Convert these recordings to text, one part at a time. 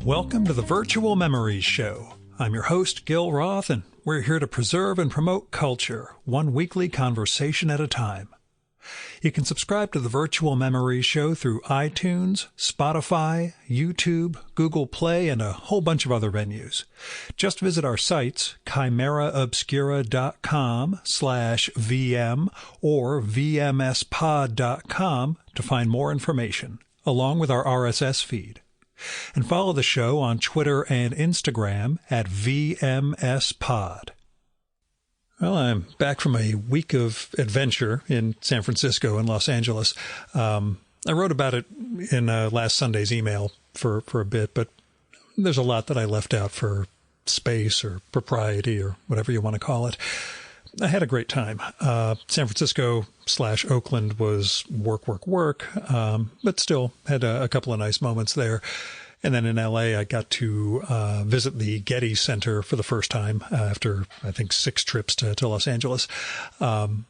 Welcome to the Virtual Memories Show. I'm your host, Gil Roth, and we're here to preserve and promote culture, one weekly conversation at a time. You can subscribe to the Virtual Memories Show through iTunes, Spotify, YouTube, Google Play, and a whole bunch of other venues. Just visit our sites, chimeraobscura.com/VM or vmspod.com to find more information, along with our RSS feed. And follow the show on Twitter and Instagram at VMSPod. Well, I'm back from a week of adventure in San Francisco and Los Angeles. I wrote about it in last Sunday's email for a bit, but there's a lot that I left out for space or propriety or whatever you want to call it. I had a great time. San Francisco/Oakland was work, but still had a couple of nice moments there. And then in LA, I got to visit the Getty Center for the first time after, I think, 6 trips to Los Angeles. And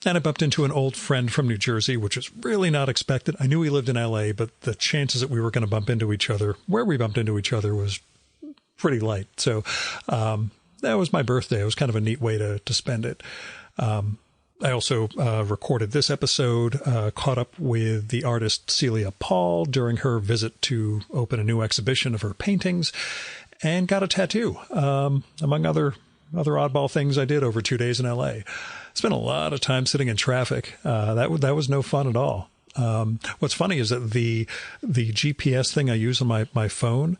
I bumped into an old friend from New Jersey, which was really not expected. I knew he lived in LA, but the chances that we were going to bump into each other, where we bumped into each other, was pretty light. So that was my birthday. It was kind of a neat way to spend it. I also recorded this episode, caught up with the artist Celia Paul during her visit to open a new exhibition of her paintings, and got a tattoo, among other oddball things I did over 2 days in LA. Spent a lot of time sitting in traffic. That was no fun at all. What's funny is that the GPS thing I use on my phone,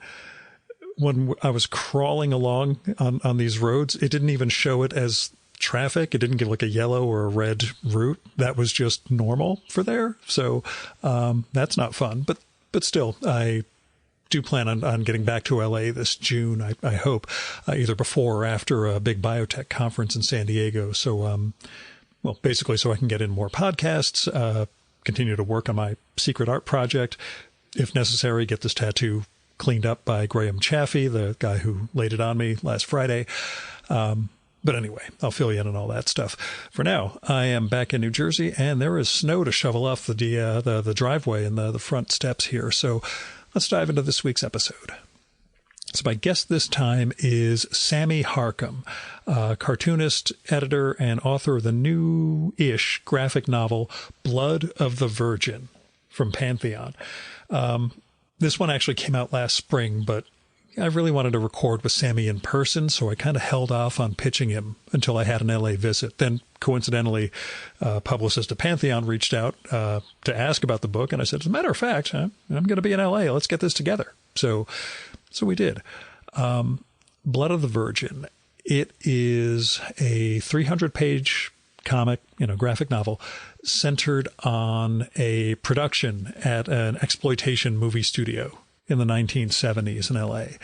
when I was crawling along on these roads, it didn't even show it as traffic. It didn't give like a yellow or a red route. That was just normal for there. So that's not fun. But still, I do plan on getting back to LA this June, I hope, either before or after a big biotech conference in San Diego. So, basically so I can get in more podcasts, continue to work on my secret art project. If necessary, get this tattoo cleaned up by Graham Chaffee, the guy who laid it on me last Friday. But anyway, I'll fill you in on all that stuff. For now, I am back in New Jersey, and there is snow to shovel off the driveway and the front steps here. So let's dive into this week's episode. So my guest this time is Sammy Harkham, cartoonist, editor, and author of the new-ish graphic novel Blood of the Virgin from Pantheon. This one actually came out last spring, but I really wanted to record with Sammy in person, so I kind of held off on pitching him until I had an LA visit. Then, coincidentally, publicist at Pantheon reached out to ask about the book, and I said, as a matter of fact, I'm going to be in LA. Let's get this together. So we did. Blood of the Virgin. It is a 300-page comic, graphic novel centered on a production at an exploitation movie studio in the 1970s in LA.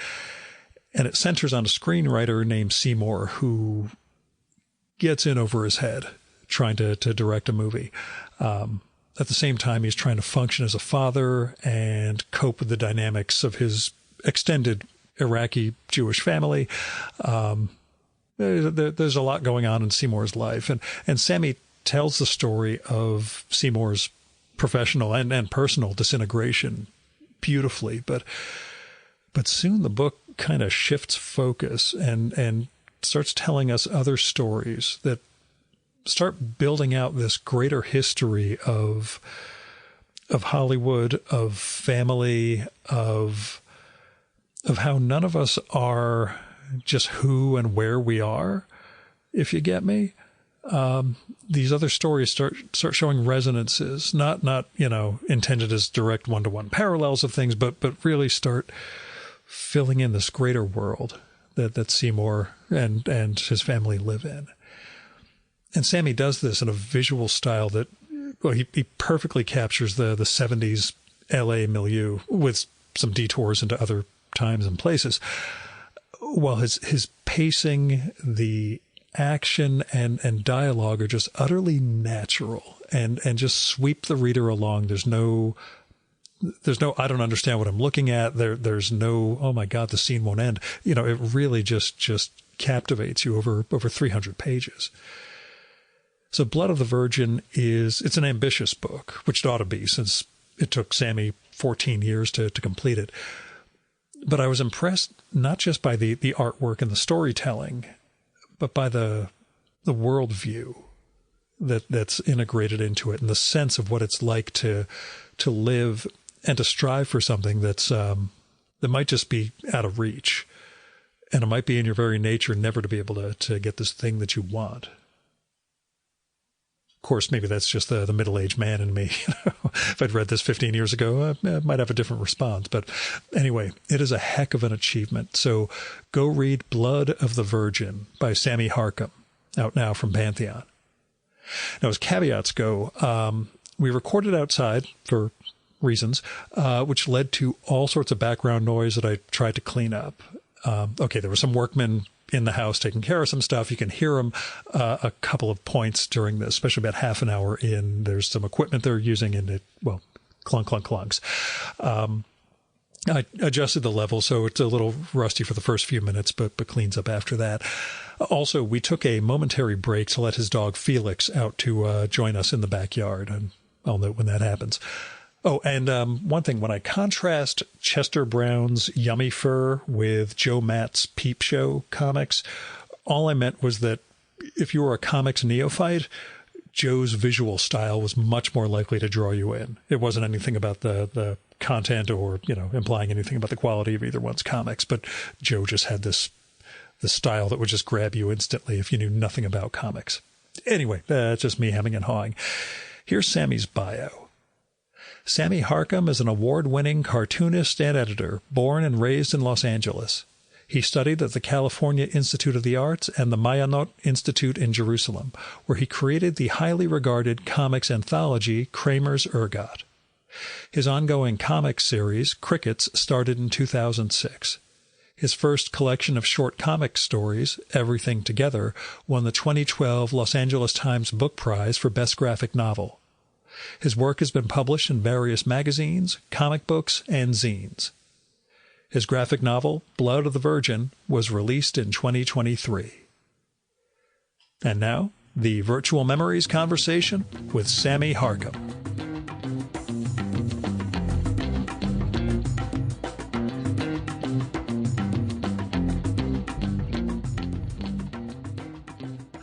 And it centers on a screenwriter named Seymour who gets in over his head trying to direct a movie. At the same time, he's trying to function as a father and cope with the dynamics of his extended Iraqi Jewish family. There's a lot going on in Seymour's life. And Sammy tells the story of Seymour's professional and personal disintegration beautifully, but soon the book kind of shifts focus and starts telling us other stories that start building out this greater history of Hollywood, of family, of how none of us are just who and where we are, if you get me. These other stories start showing resonances, not intended as direct one-to-one parallels of things, but really start filling in this greater world that Seymour and his family live in. And Sammy does this in a visual style that, he perfectly captures the 70s LA milieu with some detours into other times and places. While his pacing, the action and dialogue are just utterly natural and just sweep the reader along. There's no I don't understand what I'm looking at. There's no, oh my God, the scene won't end. It really just captivates you over 300 pages. So Blood of the Virgin it's an ambitious book, which it ought to be since it took Sammy 14 years to complete it. But I was impressed not just by the artwork and the storytelling, but by the worldview that's integrated into it, and the sense of what it's like to live and to strive for something that's that might just be out of reach, and it might be in your very nature never to be able to get this thing that you want. Of course, maybe that's just the middle-aged man in me. If I'd read this 15 years ago, I might have a different response. But anyway, it is a heck of an achievement. So go read Blood of the Virgin by Sammy Harkham, out now from Pantheon. Now, as caveats go, we recorded outside for reasons, which led to all sorts of background noise that I tried to clean up. There were some workmen in the house taking care of some stuff. You can hear them a couple of points during this, especially about half an hour in. There's some equipment they're using, and clunk, clunk, clunks. I adjusted the level, so it's a little rusty for the first few minutes, but cleans up after that. Also, we took a momentary break to let his dog Felix out to join us in the backyard, and I'll note when that happens. Oh, and one thing, when I contrast Chester Brown's Yummy Fur with Joe Matt's Peep Show comics, all I meant was that if you were a comics neophyte, Joe's visual style was much more likely to draw you in. It wasn't anything about the content or, implying anything about the quality of either one's comics, but Joe just had the style that would just grab you instantly if you knew nothing about comics. Anyway, that's just me hemming and hawing. Here's Sammy's bio. Sammy Harkham is an award-winning cartoonist and editor, born and raised in Los Angeles. He studied at the California Institute of the Arts and the Mayanot Institute in Jerusalem, where he created the highly regarded comics anthology Kramer's Ergot. His ongoing comics series, Crickets, started in 2006. His first collection of short comic stories, Everything Together, won the 2012 Los Angeles Times Book Prize for Best Graphic Novel. His work has been published in various magazines, comic books, and zines. His graphic novel, Blood of the Virgin, was released in 2023. And now, the Virtual Memories conversation with Sammy Harkham.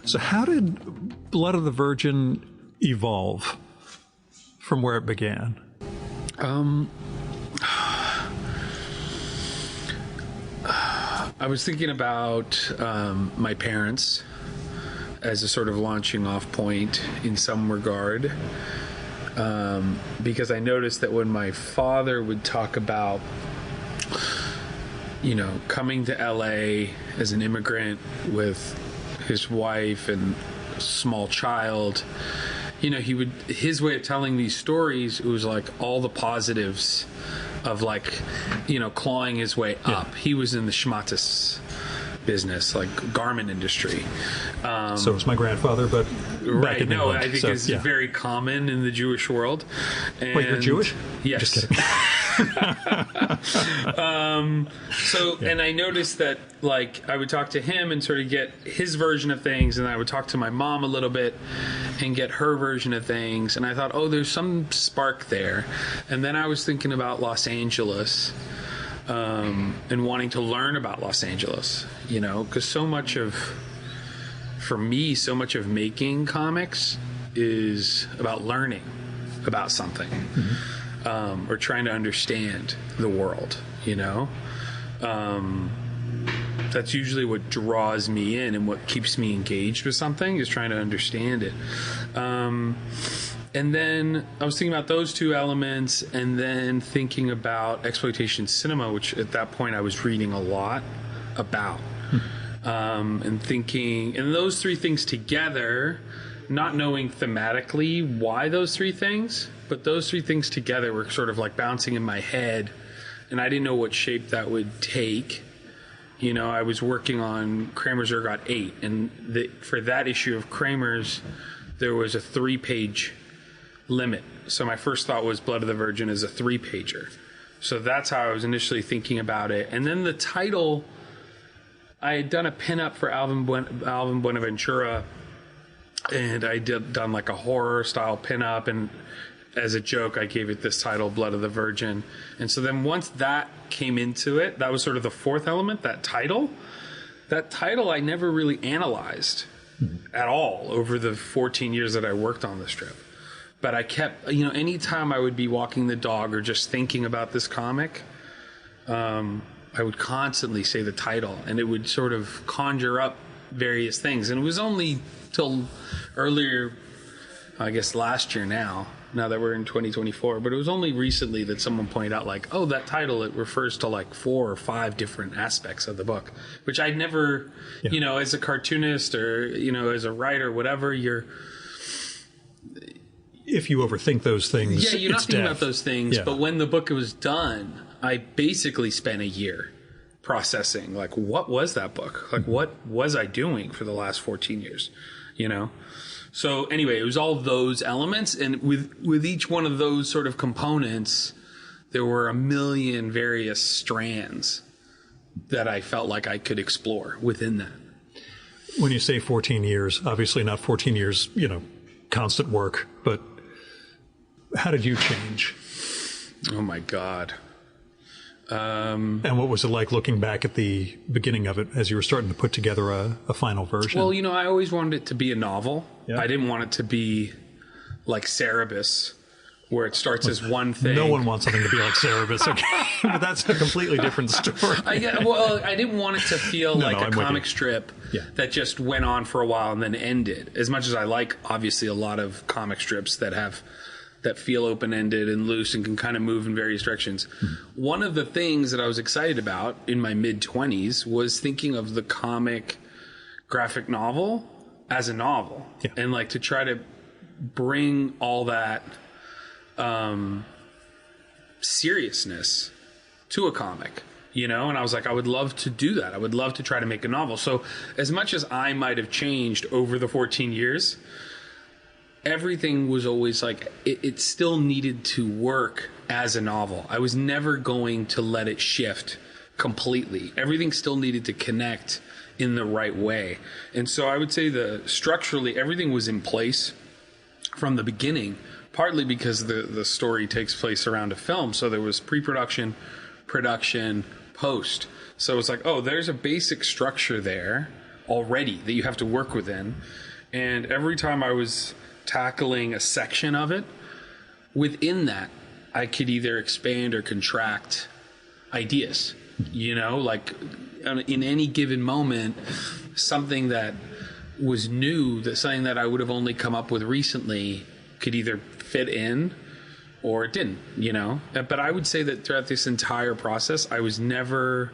So how did Blood of the Virgin evolve from where it began? I was thinking about my parents as a sort of launching off point in some regard, because I noticed that when my father would talk about, coming to LA as an immigrant with his wife and a small child, his way of telling these stories, it was like all the positives of clawing his way up. He was in the schmatis business, like garment industry. So was my grandfather, but back in England. I think it's very common in the Jewish world. And wait, you're Jewish? Yes. Just kidding. And I noticed that, I would talk to him and sort of get his version of things, and I would talk to my mom a little bit and get her version of things, and I thought, there's some spark there. And then I was thinking about Los Angeles, and wanting to learn about Los Angeles, because so much of making comics is about learning about something. Mm-hmm. Or trying to understand the world, That's usually what draws me in and what keeps me engaged with something, is trying to understand it. And then I was thinking about those two elements, and then thinking about exploitation cinema, which at that point I was reading a lot about. And those three things together, not knowing thematically why those three things, but those three things together were sort of like bouncing in my head, and I didn't know what shape that would take. I was working on Kramer's Ergot 8, and for that issue of Kramer's, there was a 3-page limit. So my first thought was Blood of the Virgin is a 3-pager. So that's how I was initially thinking about it. And then the title, I had done a pinup for Alvin Buenaventura, and I done like a horror style pinup, and as a joke, I gave it this title, Blood of the Virgin. And so then once that came into it, that was sort of the fourth element, that title. That title I never really analyzed at all over the 14 years that I worked on the strip. But I kept, anytime I would be walking the dog or just thinking about this comic, I would constantly say the title, and it would sort of conjure up various things. And it was only till earlier, I guess last year now that we're in 2024, but it was only recently that someone pointed out, like, oh, that title, it refers to like 4 or 5 different aspects of the book, which I'd never, as a cartoonist or, as a writer, whatever, if you overthink those things, yeah, you're not thinking about those things. Yeah. But when the book was done, I basically spent a year processing, like, what was that book? Like, what was I doing for the last 14 years? So anyway, it was all those elements. And with each one of those sort of components, there were a million various strands that I felt like I could explore within that. When you say 14 years, obviously not 14 years, constant work, but how did you change? Oh my God. And what was it like looking back at the beginning of it as you were starting to put together a final version? Well, I always wanted it to be a novel. Yeah. I didn't want it to be like Cerebus, where it starts as one thing. No one wants something to be like Cerebus, okay? But that's a completely different story. I didn't want it to feel like a comic strip that just went on for a while and then ended. As much as I like, obviously, a lot of comic strips that feel open-ended and loose and can kind of move in various directions. Mm-hmm. One of the things that I was excited about in my mid-20s was thinking of the comic graphic novel as a novel. Yeah. And like to try to bring all that seriousness to a comic, and I was like, I would love to do that. I would love to try to make a novel. So as much as I might have changed over the 14 years, everything was always like, it still needed to work as a novel. I was never going to let it shift completely. Everything still needed to connect in the right way. And so I would say structurally, everything was in place from the beginning, partly because the story takes place around a film. So there was pre-production, production, post. So it was like, oh, there's a basic structure there already that you have to work within. And every time I was tackling a section of it, within that, I could either expand or contract ideas. Like in any given moment, something that was new, something that I would have only come up with recently, could either fit in or it didn't, But I would say that throughout this entire process, I was never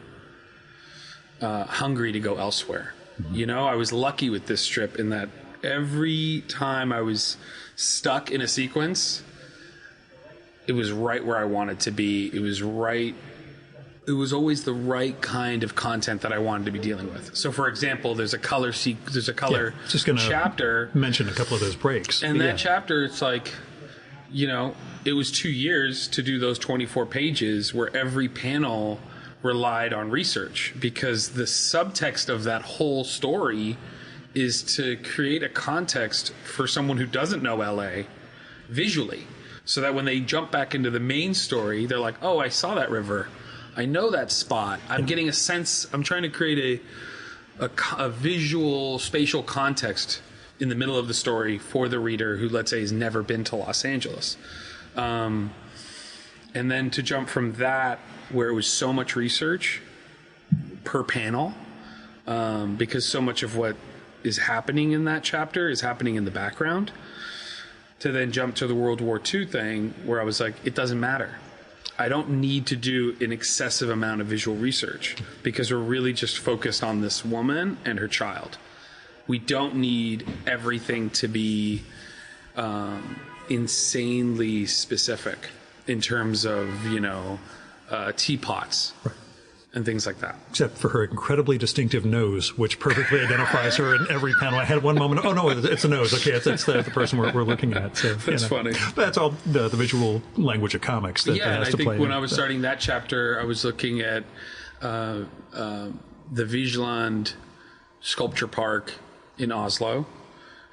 hungry to go elsewhere. Mm-hmm. I was lucky with this strip in that every time I was stuck in a sequence, it was right where I wanted to be. It was right. It was always the right kind of content that I wanted to be dealing with. So, for example, there's a color just gonna chapter. Mention a couple of those breaks. And that chapter, it's like, it was 2 years to do those 24 pages where every panel relied on research, because the subtext of that whole story is to create a context for someone who doesn't know LA visually, so that when they jump back into the main story, they're like, oh, I saw that river. I know that spot. I'm getting a sense. I'm trying to create a visual, spatial context in the middle of the story for the reader who, let's say, has never been to Los Angeles. And then to jump from that, where it was so much research per panel, because so much of what is happening in that chapter is happening in the background, to then jump to the World War II thing, where I was like, it doesn't matter. I don't need to do an excessive amount of visual research, because we're really just focused on this woman and her child. We don't need everything to be insanely specific in terms of, teapots. Right. And things like that. Except for her incredibly distinctive nose, which perfectly identifies her in every panel. I had one moment, oh no, it's a nose. Okay, it's the person we're looking at. So, that's funny. That's all the visual language of comics that has to play. Yeah, I think when I was starting that chapter, I was looking at the Vigeland Sculpture Park in Oslo.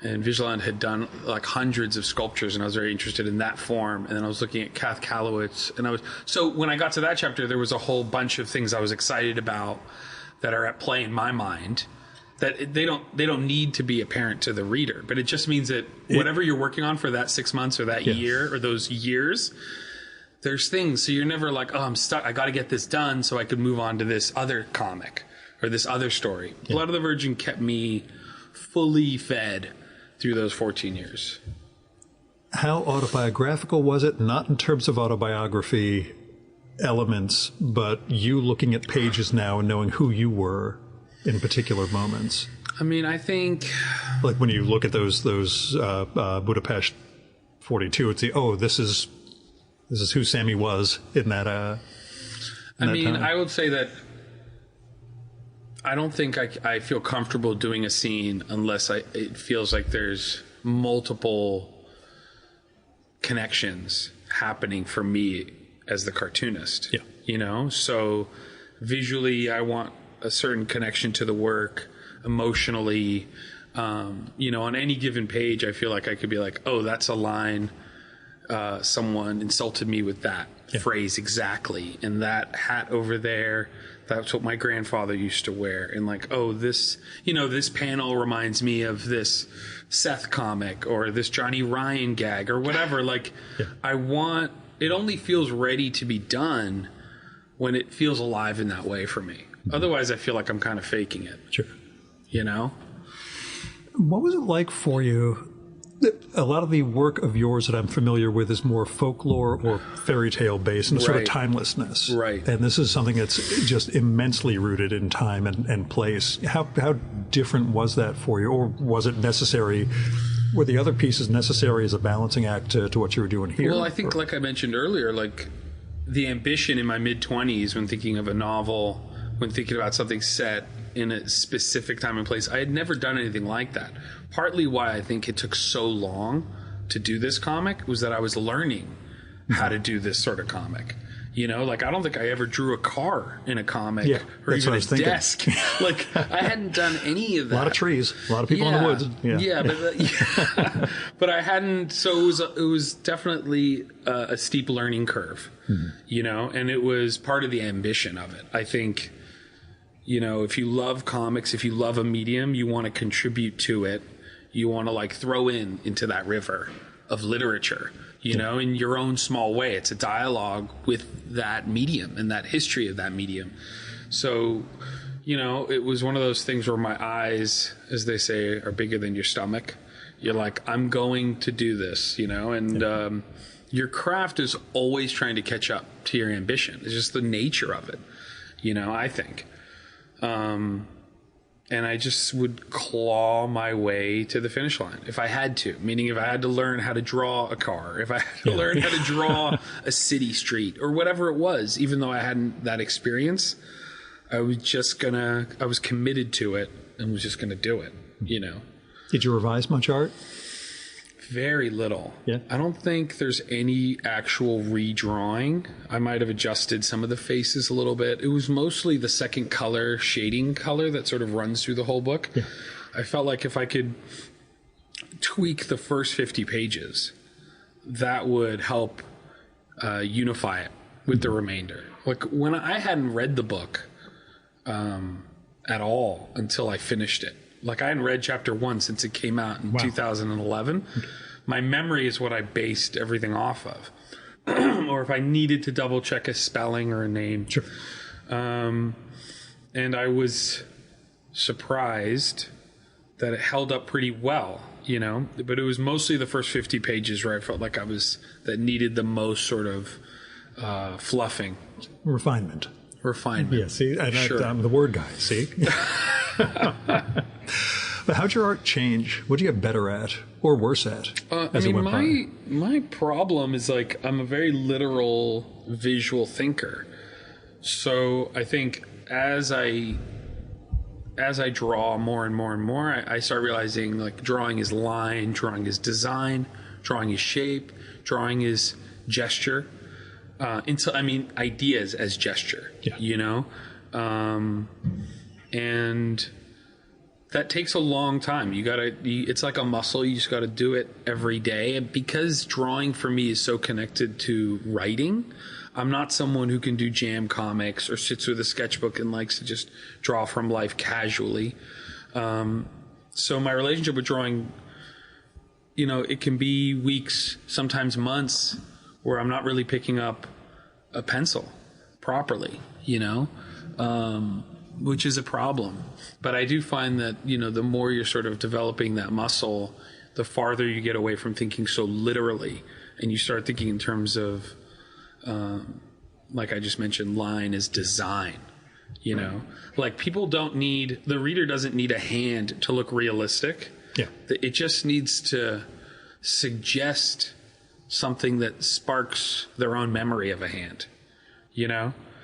And Vigilant had done like hundreds of sculptures, and I was very interested in that form. And then I was looking at Kath Kalowitz, and so when I got to that chapter, there was a whole bunch of things I was excited about that are at play in my mind that they don't need to be apparent to the reader, but it just means that whatever you're working on for that 6 months or that year or those years, there's things. So you're never like, oh, I'm stuck. I got to get this done so I could move on to this other comic or this other story. Yeah. Blood of the Virgin kept me fully fed through those 14 years. How autobiographical was it? Not in terms of autobiography elements, but you looking at pages now and knowing who you were in particular moments. I mean, I think like when you look at those Budapest 42, it's this is who Sammy was in that. I mean, time. I would say that I don't think I feel comfortable doing a scene unless it feels like there's multiple connections happening for me as the cartoonist. Yeah. You know, so visually I want a certain connection to the work. Emotionally, on any given page, I feel like I could be like, oh, that's a line. Someone insulted me with that phrase exactly. And that hat over there, that's what my grandfather used to wear. And like, oh, this panel reminds me of this Seth comic or this Johnny Ryan gag or whatever. Like, it only feels ready to be done when it feels alive in that way for me. Otherwise, I feel like I'm kind of faking it. Sure. You know? What was it like for you? A lot of the work of yours that I'm familiar with is more folklore or fairy tale based and a sort of timelessness. Right. And this is something that's just immensely rooted in time and place. How different was that for you? Or was it necessary? Were the other pieces necessary as a balancing act to what you were doing here? Well, I think, like I mentioned earlier, like the ambition in my mid-20s when thinking of a novel, when thinking about something set in a specific time and place, I had never done anything like that. Partly why I think it took so long to do this comic was that I was learning how to do this sort of comic. You know, like I don't think I ever drew a car in a comic or even a desk. Like I hadn't done any of that. A lot of trees, a lot of people in the woods. But I hadn't. So it was definitely a steep learning curve. You know, and it was part of the ambition of it. I think, you know, if you love comics, if you love a medium, you want to contribute to it. You want to like throw into that river of literature. You know, in your own small way. It's a dialogue with that medium and that history of that medium. So, you know, it was one of those things where my eyes, as they say, are bigger than your stomach. You're like, I'm going to do this, you know, and your craft is always trying to catch up to your ambition. It's just the nature of it, you know, I think. And I just would claw my way to the finish line if I had to, meaning if I had to learn how to draw a car, if I had to learn how to draw a city street or whatever it was, even though I hadn't that experience, I was committed to it and was just going to do it, you know. Did you revise much art? Very little. Yeah. I don't think there's any actual redrawing. I might have adjusted some of the faces a little bit. It was mostly the second color, shading color that sort of runs through the whole book. Yeah. I felt like if I could tweak the first 50 pages, that would help unify it with the remainder. Like when I hadn't read the book at all until I finished it. Like I hadn't read chapter 1 since it came out in 2011. My memory is what I based everything off of. Or if I needed to double check a spelling or a name. Sure. And I was surprised that it held up pretty well, you know, but it was mostly the first 50 pages where I felt like that needed the most sort of fluffing. Refinement. Yeah, see, I'm the word guy, see? But how'd your art change? What do you get better at or worse at? My problem is like I'm a very literal visual thinker. So I think as I draw more and more and more, I start realizing like drawing is line, drawing is design, drawing is shape, drawing is gesture. Ideas as gesture, you know? And that takes a long time. It's like a muscle. You just got to do it every day. And because drawing for me is so connected to writing, I'm not someone who can do jam comics or sits with a sketchbook and likes to just draw from life casually. So my relationship with drawing, it can be weeks, sometimes months, where I'm not really picking up a pencil properly, which is a problem. But I do find that, the more you're sort of developing that muscle, the farther you get away from thinking so literally, and you start thinking in terms of, like I just mentioned, line is design. Like the reader doesn't need a hand to look realistic. Yeah. It just needs to suggest something that sparks their own memory of a hand,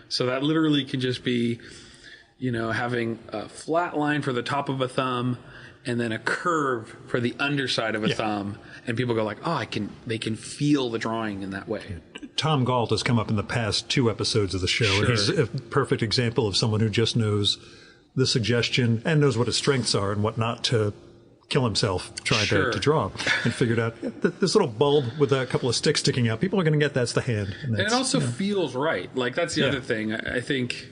So that literally can just be, having a flat line for the top of a thumb and then a curve for the underside of a thumb. And people go like, they can feel the drawing in that way. Tom Gault has come up in the past 2 episodes of the show. Sure. And he's a perfect example of someone who just knows the suggestion and knows what his strengths are and what not to kill himself trying to draw, and figured out this little bulb with a couple of sticks sticking out. People are going to get that's the hand. And it also feels right. Like that's the other thing. I think,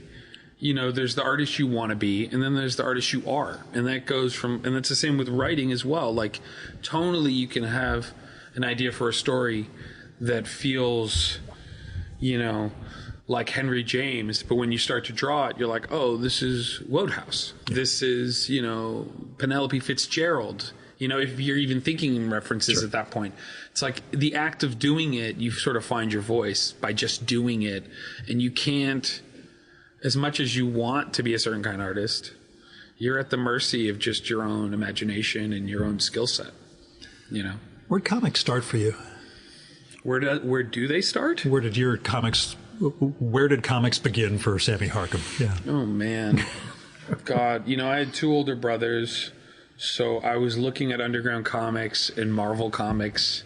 there's the artist you want to be, and then there's the artist you are. And that goes and that's the same with writing as well. Like tonally, you can have an idea for a story that feels, like Henry James, but when you start to draw it, you're like, oh, this is Wodehouse. This is, Penelope Fitzgerald. If you're even thinking in references at that point. It's like the act of doing it, you sort of find your voice by just doing it. And you can't, as much as you want to be a certain kind of artist, you're at the mercy of just your own imagination and your own skill set, Where'd comics start for you? Where do they start? Where did comics begin for Sammy Harkham? Yeah. Oh, man. God, I had 2 older brothers, so I was looking at underground comics and Marvel comics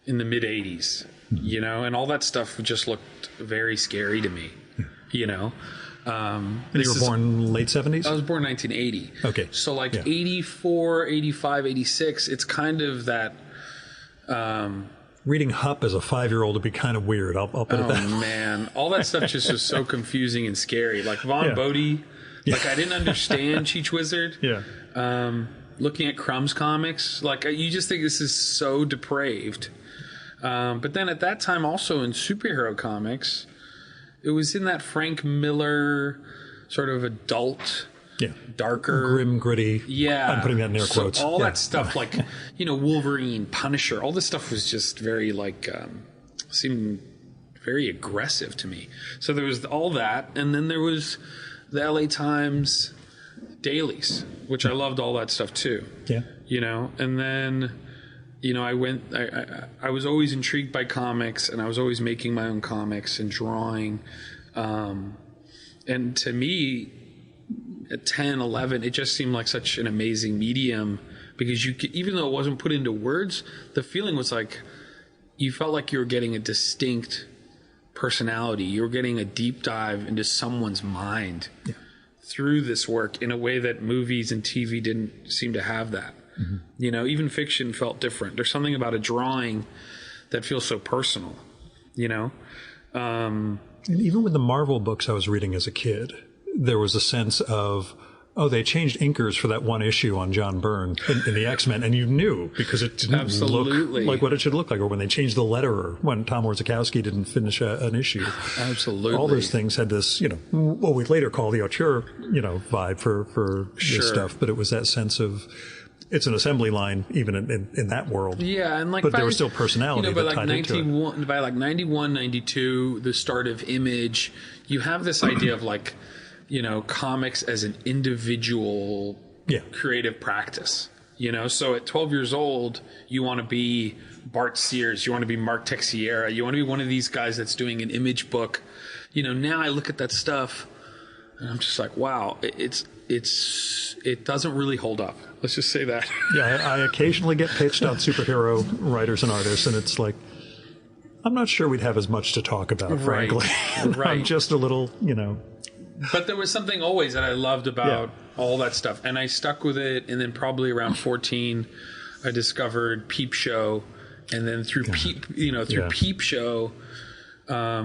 in the mid-'80s, and all that stuff just looked very scary to me, And you were born late 70s? I was born 1980. Okay. So 84, 85, 86, it's kind of that... Reading Hupp as a 5-year-old would be kind of weird. I'll put it that way. Oh, man. All that stuff just was so confusing and scary. Like Von Bodie. Like, I didn't understand Cheech Wizard. Yeah. Looking at Crumb's comics. Like, you just think this is so depraved. But then at that time, also in superhero comics, it was in that Frank Miller sort of adult... darker, grim, gritty. Yeah, I'm putting that in air quotes. All that stuff, like Wolverine, Punisher, all this stuff was just very seemed very aggressive to me. So there was all that, and then there was the LA Times dailies, which I loved all that stuff too. Yeah, and then I was always intrigued by comics, and I was always making my own comics and drawing, and to me, at 10, 11, it just seemed like such an amazing medium because even though it wasn't put into words, the feeling was like you felt like you were getting a distinct personality. You were getting a deep dive into someone's mind through this work in a way that movies and TV didn't seem to have that. Mm-hmm. Even fiction felt different. There's something about a drawing that feels so personal, And even with the Marvel books I was reading as a kid, there was a sense of, they changed inkers for that one issue on John Byrne in the X-Men, and you knew because it didn't look like what it should look like, or when they changed the letterer, when Tom Warzakowski didn't finish an issue. Absolutely. All those things had this, what we later call the auteur, vibe for this stuff, but it was that sense of, it's an assembly line even in that world. Yeah, and but there was still personality that tied into it. By 91, 92, the start of Image, you have this idea of comics as an individual creative practice. So at 12 years old, you want to be Bart Sears, you want to be Mark Texiera, you want to be one of these guys that's doing an Image book. Now I look at that stuff and I'm just like, wow, it doesn't really hold up. Let's just say that. Yeah, I occasionally get pitched on superhero writers and artists, and it's like, I'm not sure we'd have as much to talk about, frankly. Right. I'm just a little, But there was something always that I loved about all that stuff. And I stuck with it. And then probably around 14, I discovered Peep Show. And then through Peep Show, I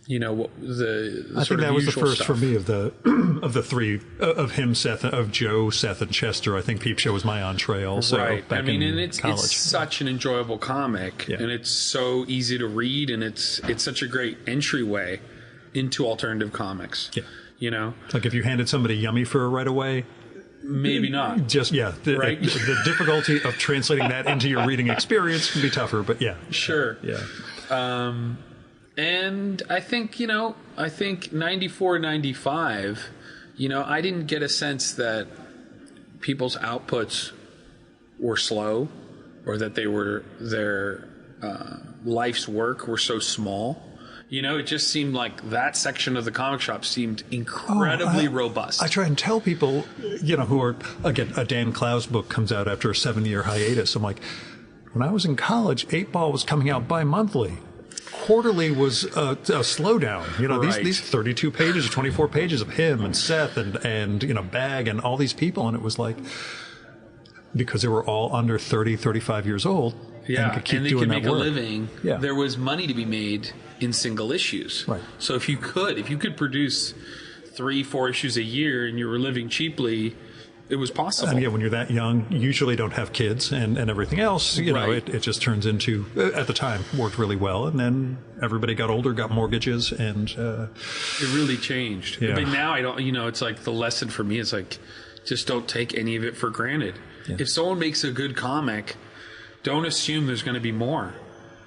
think that was the first stuff for me of the three of him, Seth, of Joe, Seth, and Chester. I think Peep Show was my entree also. Right. Back and in it's college. Such an enjoyable comic, and it's so easy to read, and it's such a great entryway into alternative comics. Yeah. Like if you handed somebody Yummy Fur right away. Maybe not. Just, the difficulty of translating that into your reading experience can be tougher, but yeah. Sure. Yeah. And I think 94, 95, I didn't get a sense that people's outputs were slow or that their life's work were so small. It just seemed like that section of the comic shop seemed incredibly robust. I try and tell people, who are, again, a Dan Clowes book comes out after a 7-year hiatus. I'm like, when I was in college, 8-Ball was coming out bi-monthly. Quarterly was a slowdown. These 32 pages or 24 pages of him and Seth and Bag and all these people. And it was like, because they were all under 30, 35 years old. Yeah, and they could make a living. Yeah. There was money to be made in single issues. Right. So if you could produce 3-4 issues a year and you were living cheaply, it was possible. And when you're that young, you usually don't have kids and everything else. It just turns into, at the time, worked really well. And then everybody got older, got mortgages, and it really changed. Yeah. But now I don't. It's like the lesson for me is like, just don't take any of it for granted. Yeah. If someone makes a good comic, don't assume there's going to be more.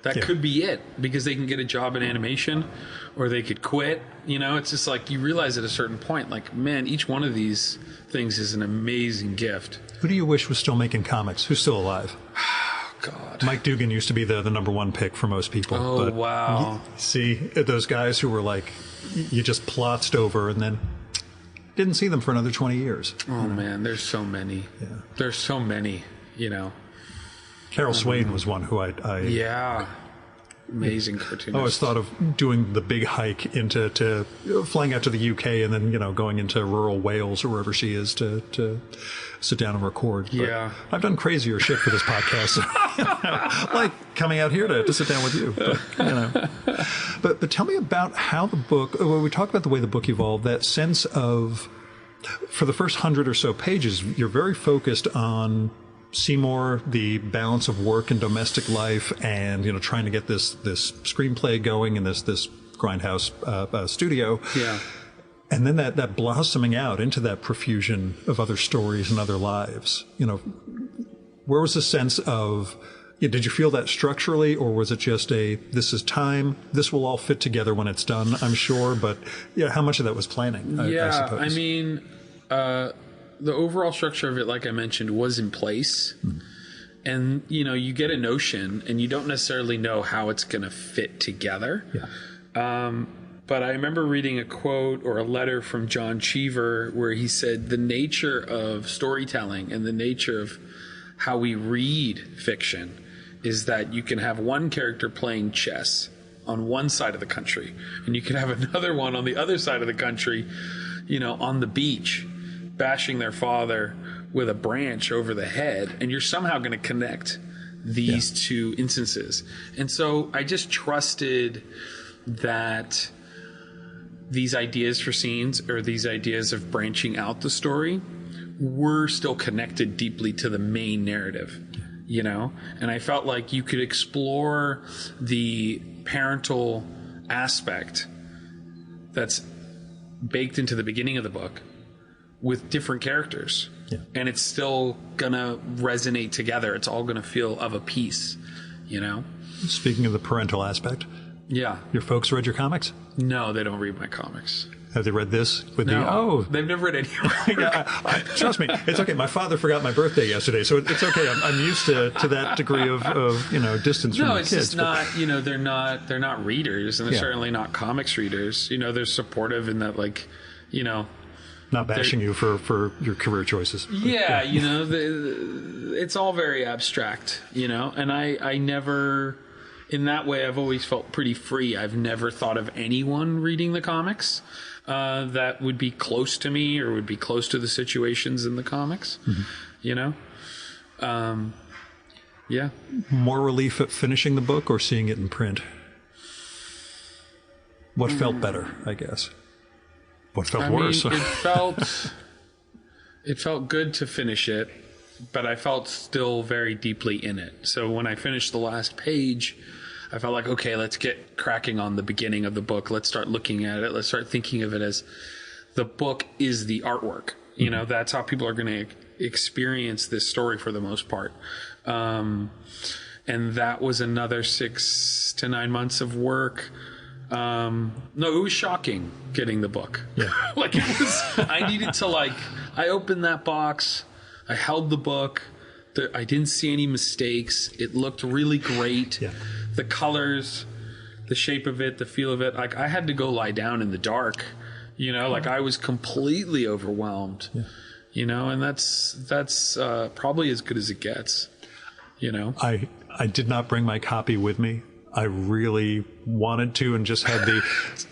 That could be it, because they can get a job in animation or they could quit. It's just like you realize at a certain point, like, man, each one of these things is an amazing gift. Who do you wish was still making comics? Who's still alive? Oh, God. Mike Dugan used to be the number one pick for most people. Oh, wow. See, those guys who were like, you just plotzed over and then didn't see them for another 20 years. Oh, man, there's so many. Yeah. There's so many, Carol Swain was one who I amazing cartoonist. I always thought of doing the big hike to flying out to the UK and then going into rural Wales or wherever she is to sit down and record. But I've done crazier shit for this podcast, like coming out here to sit down with you. But tell me about how the book. When we talk about the way the book evolved, that sense of, for the first 100 or so pages, you're very focused on Seymour, the balance of work and domestic life, and trying to get this screenplay going in this grindhouse studio. Yeah. And then that blossoming out into that profusion of other stories and other lives. Where was the sense of? Did you feel that structurally, or was it just this is time? This will all fit together when it's done, I'm sure. But how much of that was planning? I suppose. I mean. The overall structure of it, like I mentioned, was in place. And, you get a notion and you don't necessarily know how it's going to fit together. Yeah. But I remember reading a quote or a letter from John Cheever where he said the nature of storytelling and the nature of how we read fiction is that you can have one character playing chess on one side of the country and you can have another one on the other side of the country, on the beach, bashing their father with a branch over the head, and you're somehow going to connect these two instances. And so I just trusted that these ideas for scenes or these ideas of branching out the story were still connected deeply to the main narrative, and I felt like you could explore the parental aspect that's baked into the beginning of the book with different characters, and it's still gonna resonate together. It's all gonna feel of a piece, Speaking of the parental aspect, your folks read your comics? No, they don't read my comics. Have they read this? They've never read any. Trust me, it's okay. My father forgot my birthday yesterday, so it's okay. I'm used to that degree of distance from the kids. No, it's just not. They're not readers, and they're certainly not comics readers. They're supportive in that, not bashing you for your career choices. Yeah, it's all very abstract, and I never, in that way, I've always felt pretty free. I've never thought of anyone reading the comics, that would be close to me or would be close to the situations in the comics, you know? Yeah. More relief at finishing the book or seeing it in print? What felt better, I guess? What felt worse? Mean, it felt good to finish it, but I felt still very deeply in it. So when I finished the last page, I felt like, okay, let's get cracking on the beginning of the book. Let's start looking at it. Let's start thinking of it as the book is the artwork. You know, that's how people are going to experience this story for the most part. And that was another 6 to 9 months of work. No, it was shocking getting the book. Yeah. Like it was, I needed to I opened that box, I held the book, I didn't see any mistakes. It looked really great. Yeah. The colors, the shape of it, the feel of it. Like I had to go lie down in the dark, you know, like I was completely overwhelmed, you know, and that's probably as good as it gets, you know. I did not bring my copy with me. I really wanted to and just had the...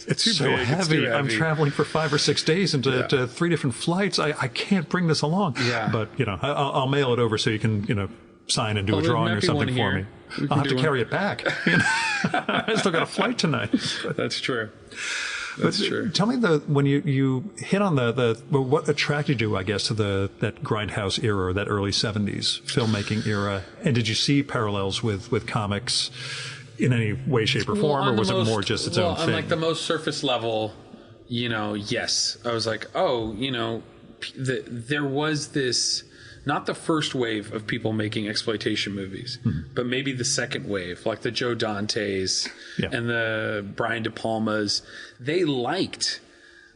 It's so big, heavy. I'm traveling for 5 or 6 days into to 3 different flights. I can't bring this along. Yeah. But, you know, I'll mail it over so you can, you know, sign and do a drawing or something for me. I'll have to carry it back. You know? I still got a flight tonight. That's true. That's true. Tell me when you hit on what attracted you, I guess, to that Grindhouse era, or that early 70s filmmaking era, and did you see parallels with comics in any way, shape, or form, or was it more just its own thing? On like the most surface level, you know, yes. I was like, oh, you know, there was this, not the first wave of people making exploitation movies, but maybe the second wave, like the Joe Dantes and the Brian De Palmas. They liked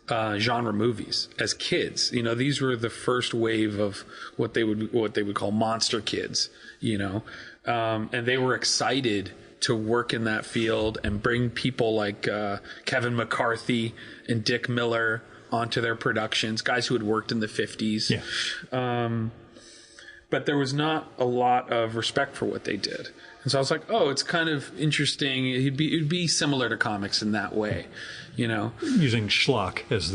genre movies as kids. You know, these were the first wave of what they would call monster kids, you know, and they were excited to work in that field and bring people like Kevin McCarthy and Dick Miller onto their productions, guys who had worked in the 50s. Yeah. But there was not a lot of respect for what they did. And so I was like, oh, it's kind of interesting. It'd be similar to comics in that way, you know. Using schlock as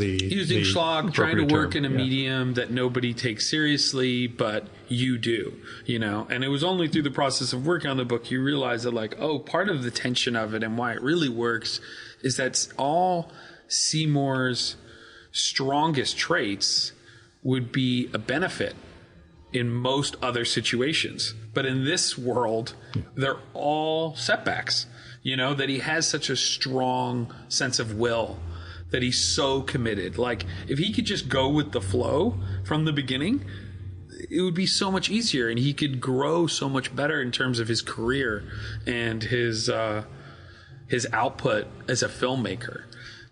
trying to work term. in a medium that nobody takes seriously, but you do, you know. And it was only through the process of working on the book you realize that, like, oh, part of the tension of it and why it really works is that all Seymour's strongest traits would be a benefit in most other situations. But in this world, they're all setbacks. You know, that he has such a strong sense of will, that he's so committed. Like, if he could just go with the flow from the beginning, it would be so much easier, and he could grow so much better in terms of his career and his output as a filmmaker.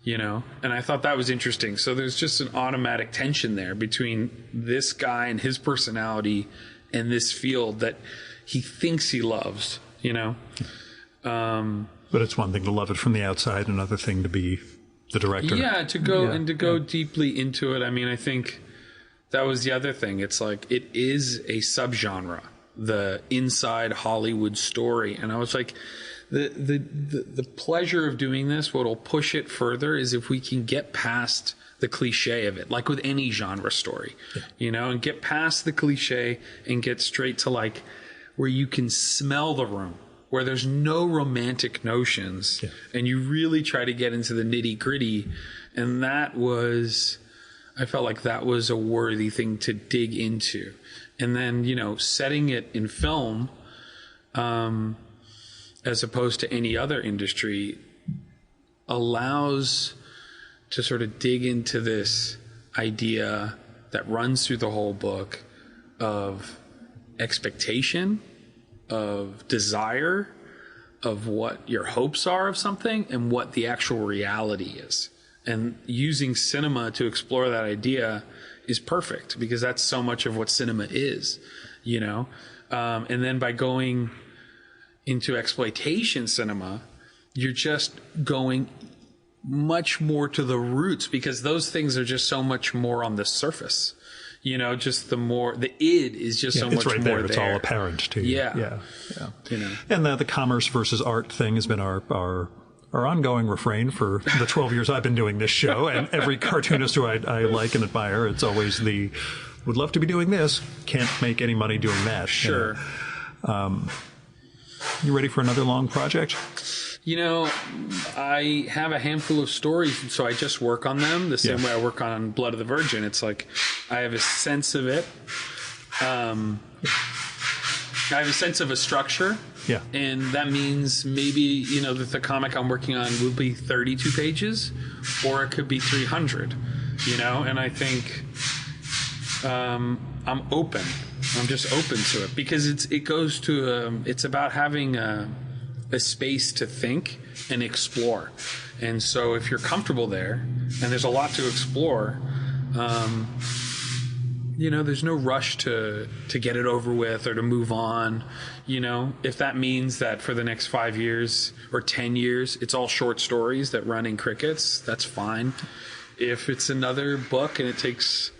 You know, and I thought that was interesting. So there's just an automatic tension there between this guy and his personality and this field that he thinks he loves, you know. But it's one thing to love it from the outside, another thing to be the director. Yeah, to go deeply into it. I mean, I think that was the other thing. It's like, it is a subgenre, the inside Hollywood story. And I was like, the pleasure of doing this, what'll push it further, is if we can get past the cliche of it, like with any genre story, you know, and get past the cliche and get straight to like where you can smell the room, where there's no romantic notions, and you really try to get into the nitty gritty. And that was, I felt like that was a worthy thing to dig into. And then, you know, setting it in film, as opposed to any other industry, allows to sort of dig into this idea that runs through the whole book of expectation, of desire, of what your hopes are of something, and what the actual reality is. And using cinema to explore that idea is perfect, because that's so much of what cinema is, you know? And then by going into exploitation cinema, you're just going much more to the roots, because those things are just so much more on the surface. You know, just the id is just so much right more there. It's all apparent to you. Yeah. Yeah. You know, and the commerce versus art thing has been our our ongoing refrain for the 12 years I've been doing this show, and every cartoonist who I like and admire, it's always would love to be doing this, can't make any money doing that. Sure. You ready for another long project? I have a handful of stories, so I just work on them the same way I work on Blood of the Virgin. It's like I have a sense of it. I have a sense of a structure. Yeah. And that means maybe, that the comic I'm working on will be 32 pages or it could be 300, and I think I'm open. I'm just open to it because it's about having a space to think and explore. And so if you're comfortable there and there's a lot to explore, there's no rush to get it over with or to move on. If that means that for the next 5 years or 10 years, it's all short stories that run in crickets, that's fine. If it's another book and it takes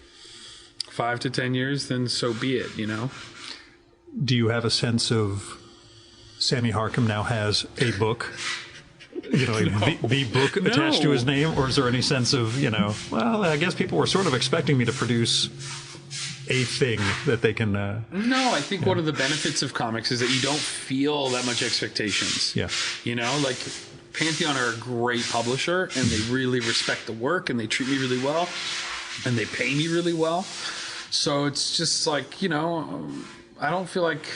5 to 10 years, then so be it, Do you have a sense of Sammy Harkham now has a book? The book attached to his name? Or is there any sense of, well, I guess people were sort of expecting me to produce a thing that they can... No, I think one of the benefits of comics is that you don't feel that much expectations. Yeah. Like Pantheon are a great publisher and they really respect the work and they treat me really well and they pay me really well. So it's just like, I don't feel like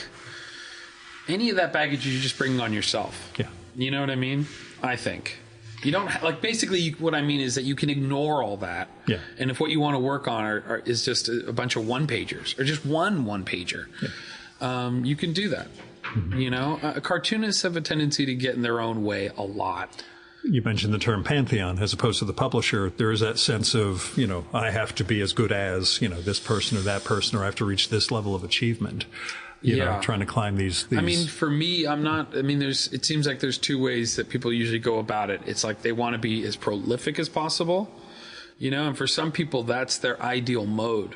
any of that baggage you're just bringing on yourself. Yeah. You know what I mean? I think. You don't basically what I mean is that you can ignore all that. Yeah. And if what you want to work on is just a bunch of one-pagers or just one pager, you can do that. Mm-hmm. Cartoonists have a tendency to get in their own way a lot. You mentioned the term Pantheon as opposed to the publisher. There is that sense of, I have to be as good as, this person or that person, or I have to reach this level of achievement. Trying to climb these. I mean, for me, it seems like there's two ways that people usually go about it. It's like they want to be as prolific as possible, and for some people, that's their ideal mode.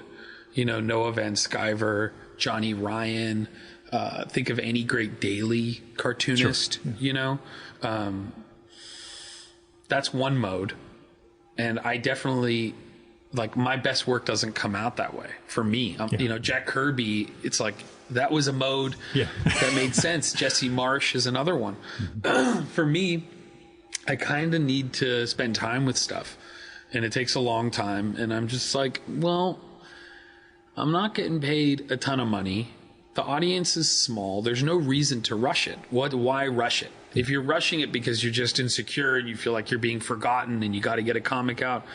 Noah Van Sciver, Johnny Ryan, think of any great daily cartoonist, Sure. Yeah. That's one mode. And I definitely, my best work doesn't come out that way for me. Jack Kirby, it's like, that was a mode that made sense. Jesse Marsh is another one. Mm-hmm. For me, I kind of need to spend time with stuff. And it takes a long time. And I'm just like, well, I'm not getting paid a ton of money. The audience is small. There's no reason to rush it. Why rush it? If you're rushing it because you're just insecure and you feel like you're being forgotten and you got to get a comic out,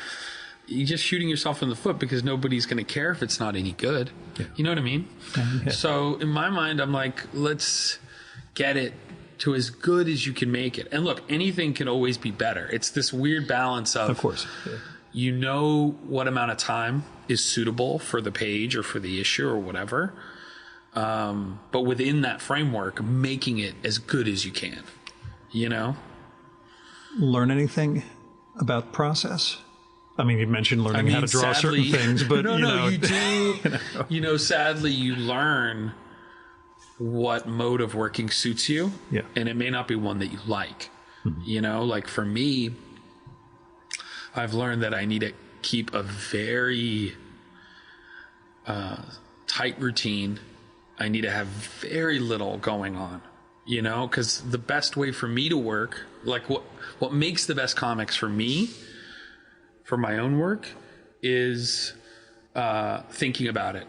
you're just shooting yourself in the foot because nobody's going to care if it's not any good. Yeah. You know what I mean? Yeah. So in my mind, I'm like, let's get it to as good as you can make it. And look, anything can always be better. It's this weird balance of course, what amount of time is suitable for the page or for the issue or whatever. But within that framework, making it as good as you can, Learn anything about process? I mean, you mentioned learning how to draw certain things, but you do. Sadly, you learn what mode of working suits you, and it may not be one that you like. Mm-hmm. Like for me, I've learned that I need to keep a very tight routine. I need to have very little going on, because the best way for me to work, like what makes the best comics for me, for my own work, is thinking about it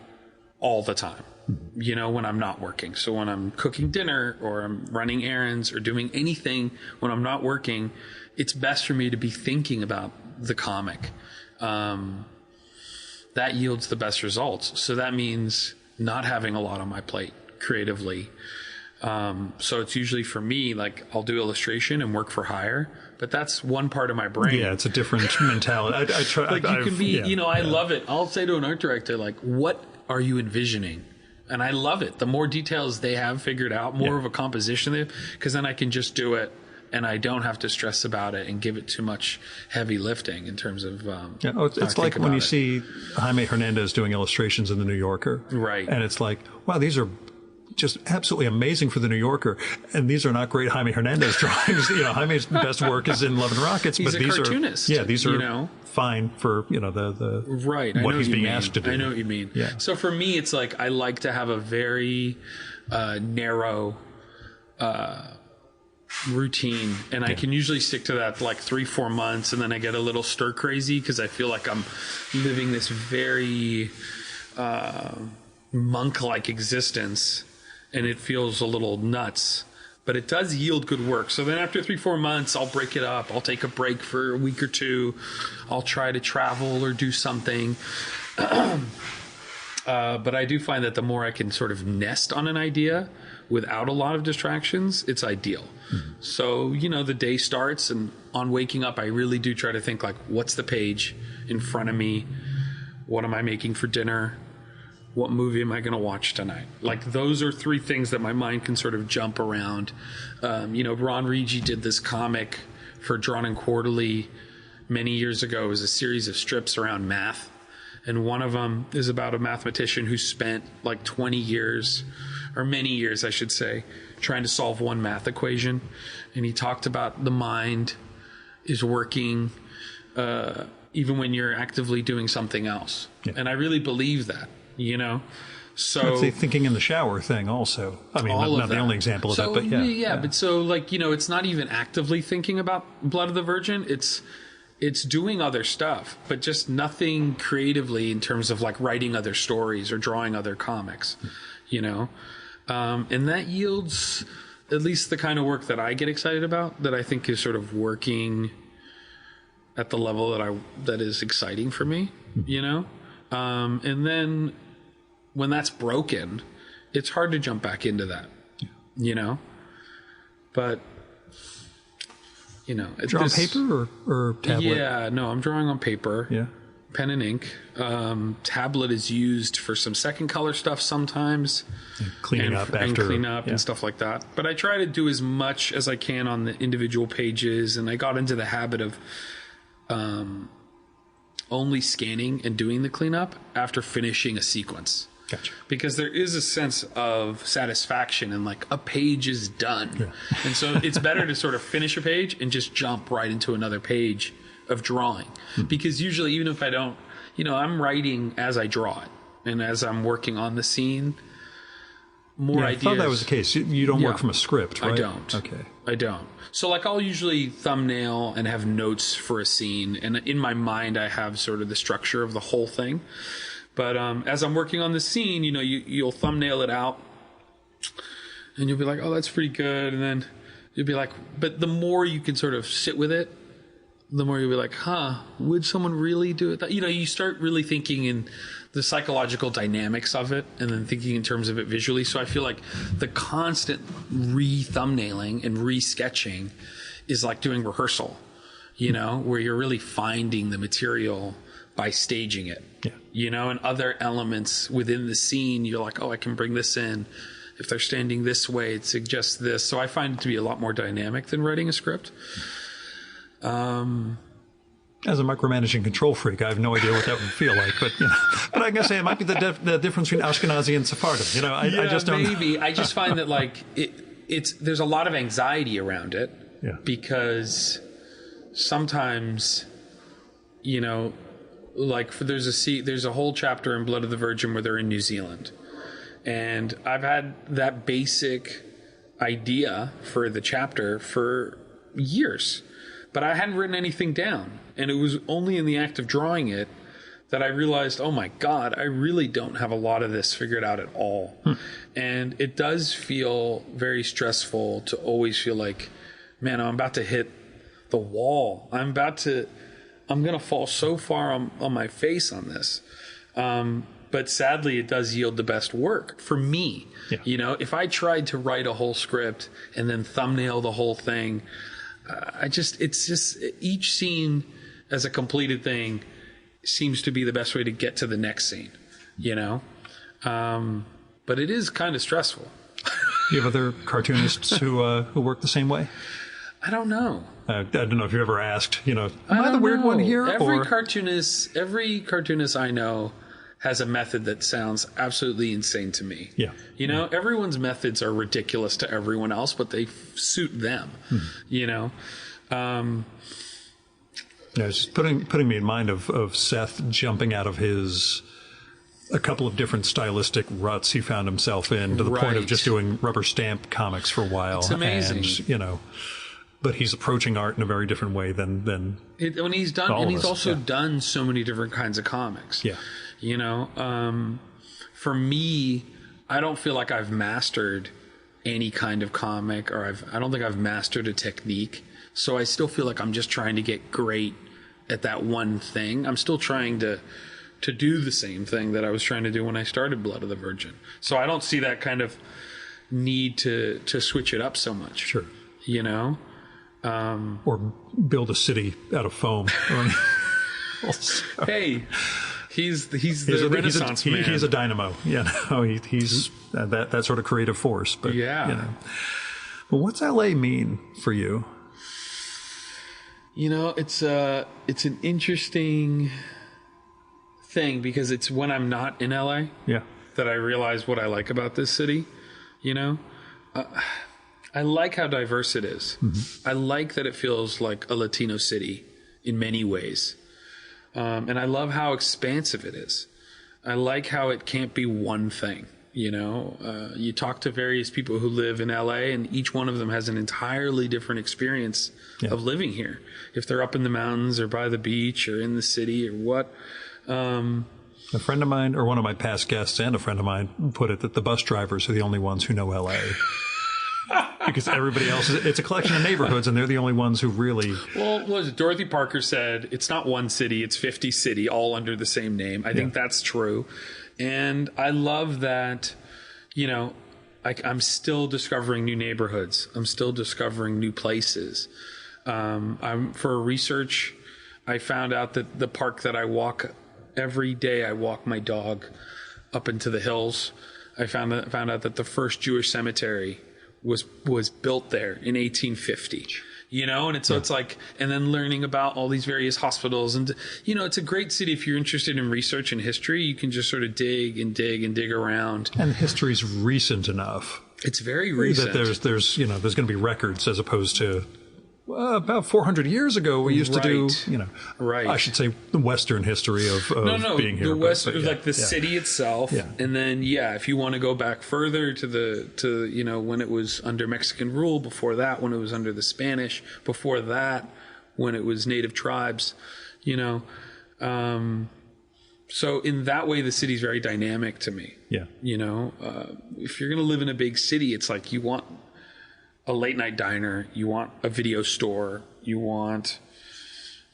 all the time, when I'm not working. So when I'm cooking dinner or I'm running errands or doing anything when I'm not working, it's best for me to be thinking about the comic. That yields the best results. So that means not having a lot on my plate creatively. So it's usually for me, like I'll do illustration and work for hire, but that's one part of my brain. Yeah, it's a different mentality. I try. Like you can be, I love it. I'll say to an art director, like, what are you envisioning? And I love it. The more details they have figured out, more of a composition, because then I can just do it and I don't have to stress about it and give it too much heavy lifting in terms of it's like when you see Jaime Hernandez doing illustrations in the New Yorker, right? And it's like, wow, these are just absolutely amazing for the New Yorker. And these are not great Jaime Hernandez drawings. Jaime's best work is in Love and Rockets, He's but a these cartoonist, are these are fine for the right. what he's being asked to do. I know what you mean. Yeah. So for me, it's like I like to have a very narrow routine, and I can usually stick to that for like 3-4 months, and then I get a little stir crazy because I feel like I'm living this very monk-like existence, and it feels a little nuts, but it does yield good work. So then after 3-4 months, I'll break it up. I'll take a break for a week or two. I'll try to travel or do something. But I do find that the more I can sort of nest on an idea without a lot of distractions, it's ideal. Mm-hmm. So, the day starts, and on waking up, I really do try to think like, what's the page in front of me? What am I making for dinner? What movie am I going to watch tonight? Like, those are 3 things that my mind can sort of jump around. Ron Rigi did this comic for Drawn and Quarterly many years ago. It was a series of strips around math. And one of them is about a mathematician who spent like 20 years, or many years, I should say, trying to solve one math equation. And he talked about the mind is working even when you're actively doing something else. Yeah. And I really believe that, So that's the thinking in the shower thing also. I mean, not the only example of that, but yeah. But so like, it's not even actively thinking about Blood of the Virgin. It's doing other stuff, but just nothing creatively in terms of like writing other stories or drawing other comics, and that yields at least the kind of work that I get excited about, that I think is sort of working at the level that is exciting for me, and then when that's broken, it's hard to jump back into that, but draw on paper or tablet? Yeah, no, I'm drawing on paper. Yeah. Pen and ink. Tablet is used for some second color stuff sometimes. Clean up and stuff like that. But I try to do as much as I can on the individual pages, and I got into the habit of only scanning and doing the cleanup after finishing a sequence. Gotcha. Because there is a sense of satisfaction in like a page is done. Yeah. And so it's better to sort of finish a page and just jump right into another page of drawing. Because usually, even if I don't, I'm writing as I draw it and as I'm working on the scene. More ideas. I thought that was the case. You don't work from a script, right? I don't. Okay. I don't. So like I'll usually thumbnail and have notes for a scene. And in my mind, I have sort of the structure of the whole thing. But as I'm working on the scene, you'll thumbnail it out, and you'll be like, oh, that's pretty good. And then you'll be like, but the more you can sort of sit with it, the more you'll be like, would someone really do it? You start really thinking in the psychological dynamics of it, and then thinking in terms of it visually. So I feel like the constant re-thumbnailing and re-sketching is like doing rehearsal, where you're really finding the material by staging it, and other elements within the scene. You're like, oh, I can bring this in. If they're standing this way, it suggests this. So I find it to be a lot more dynamic than writing a script. As a micromanaging control freak, I have no idea what that would feel like, but but I guess it might be the difference between Ashkenazi and Sephardim. I just don't. Maybe I just find that like there's a lot of anxiety around it, because sometimes, like there's a whole chapter in Blood of the Virgin where they're in New Zealand, and I've had that basic idea for the chapter for years, but I hadn't written anything down, and it was only in the act of drawing it that I realized, oh my God, I really don't have a lot of this figured out at all. And it does feel very stressful to always feel like, man, I'm about to hit the wall. I'm going to fall so far on my face on this. But sadly, it does yield the best work for me. Yeah. If I tried to write a whole script and then thumbnail the whole thing, it's just each scene as a completed thing seems to be the best way to get to the next scene, but it is kind of stressful. Do you have other cartoonists who work the same way? I don't know. I don't know if you ever asked, am I the weird one here? Every cartoonist I know has a method that sounds absolutely insane to me. Yeah. You know, everyone's methods are ridiculous to everyone else, but they suit them, you know? It's just putting me in mind of Seth jumping out of a couple of different stylistic ruts he found himself in, to the point of just doing rubber stamp comics for a while. It's amazing. And, you know, but he's approaching art in a very different way than when he's done, and he's also done so many different kinds of comics. Yeah. You know, for me, I don't feel like I've mastered any kind of comic, or I don't think I've mastered a technique. So I still feel like I'm just trying to get great at that one thing. I'm still trying to do the same thing that I was trying to do when I started Blood of the Virgin. So I don't see that kind of need to switch it up so much. Sure. You know? Or build a city out of foam. Hey, he's the Renaissance man. He's a dynamo. You know, he's that sort of creative force. But yeah. You know. But what's LA mean for you? You know, it's an interesting thing, because it's when I'm not in LA that I realize what I like about this city. You know, I like how diverse it is. I like that it feels like a Latino city in many ways. And I love how expansive it is. I like how it can't be one thing. You know, you talk to various people who live in LA, and each one of them has an entirely different experience of living here. If they're up in the mountains or by the beach or in the city or what. A friend of mine, or one of my past guests and a friend of mine, put it that the bus drivers are the only ones who know LA. Because everybody else, it's a collection of neighborhoods, and they're the only ones who really... Well, what was it? Dorothy Parker said, it's not one city, it's 50 city, all under the same name. I think that's true. And I love that, you know, I'm still discovering new neighborhoods. I'm still discovering new places. For research, I found out that the park that I walk every day, I walk my dog up into the hills. I found out that the first Jewish cemetery was built there in 1850. You know, and it's like, and then learning about all these various hospitals, and, you know, it's a great city. If you're interested in research and history, you can just sort of dig around. And history's recent enough. It's very recent. That there's going to be records, as opposed to about 400 years ago we used to do, you know, I should say the Western history of being here. The West, like the city itself. Yeah. And then, if you want to go back further to you know, when it was under Mexican rule, before that, when it was under the Spanish, before that, when it was native tribes, you know. So in that way, the city's very dynamic to me. Yeah. You know, if you're going to live in a big city, it's like you want a late night diner, you want a video store, you want,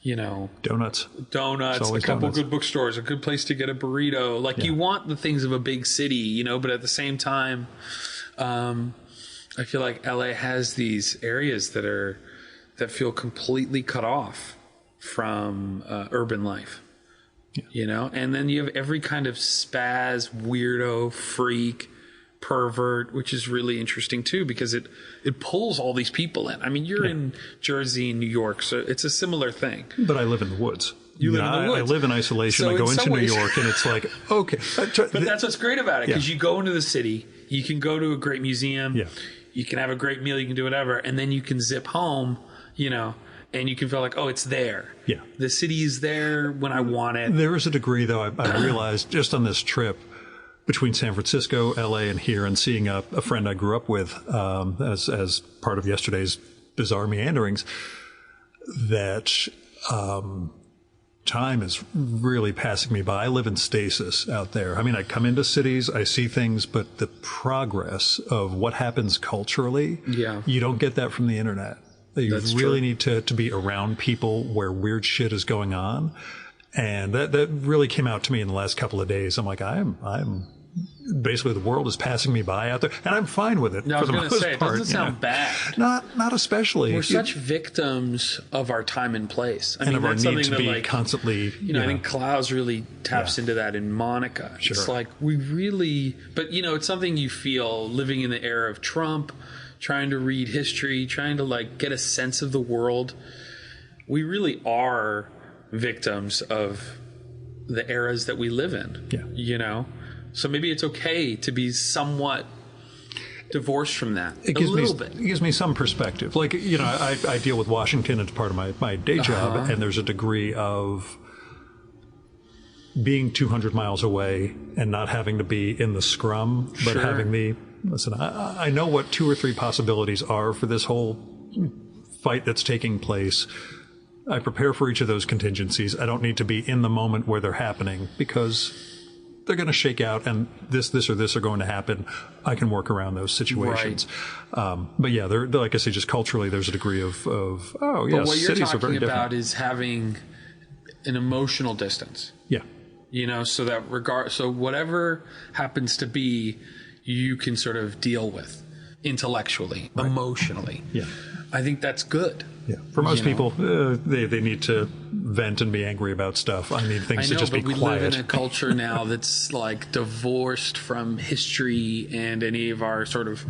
you know, donuts, a couple good bookstores, a good place to get a burrito. Like you want the things of a big city, you know, but at the same time, I feel like LA has these areas that feel completely cut off from urban life. Yeah. You know, and then you have every kind of spaz, weirdo, freak, pervert, which is really interesting too, because it pulls all these people in. I mean, you're in Jersey and New York, so it's a similar thing. But I live in the woods. You live in the woods. I live in isolation. So I go into New York, and it's like, okay. But that's what's great about it, because you go into the city, you can go to a great museum, you can have a great meal, you can do whatever, and then you can zip home, you know, and you can feel like, oh, it's there. Yeah. The city is there when I want it. There is a degree, though, I realized just on this trip, between San Francisco, LA, and here, and seeing a friend I grew up with as part of yesterday's bizarre meanderings, that time is really passing me by. I live in stasis out there. I mean, I come into cities, I see things, but the progress of what happens culturally, you don't get that from the internet. You really need to be around people where weird shit is going on. And that really came out to me in the last couple of days. I'm like, I'm basically, the world is passing me by out there, and I'm fine with it. No, I was going to say, it doesn't sound bad. Not especially. We're such victims of our time and place. I mean, of our that's need to be like, constantly. You know, I think Klaus really taps into that in Monica. Sure. It's like we really, but you know, it's something you feel living in the era of Trump, trying to read history, trying to like get a sense of the world. We really are victims of the eras that we live in. Yeah. You know, so maybe it's okay to be somewhat divorced from that a little bit. It gives me some perspective. Like, you know, I deal with Washington as part of my day job, and there's a degree of being 200 miles away and not having to be in the scrum, but having listen, I know what 2 or 3 possibilities are for this whole fight that's taking place. I prepare for each of those contingencies. I don't need to be in the moment where they're happening because they're going to shake out and this or this are going to happen. I can work around those situations. Right. But yeah, they're, like I say, just culturally, there's a degree of oh, yes, what you're cities are very talking about different. is having an emotional distance. Yeah. You know, so that so whatever happens to be, you can sort of deal with intellectually, emotionally. Yeah. I think that's good. Yeah. For most people, they need to vent and be angry about stuff. I need things to just be quiet. I know, but we live in a culture now that's like divorced from history and any of our sort of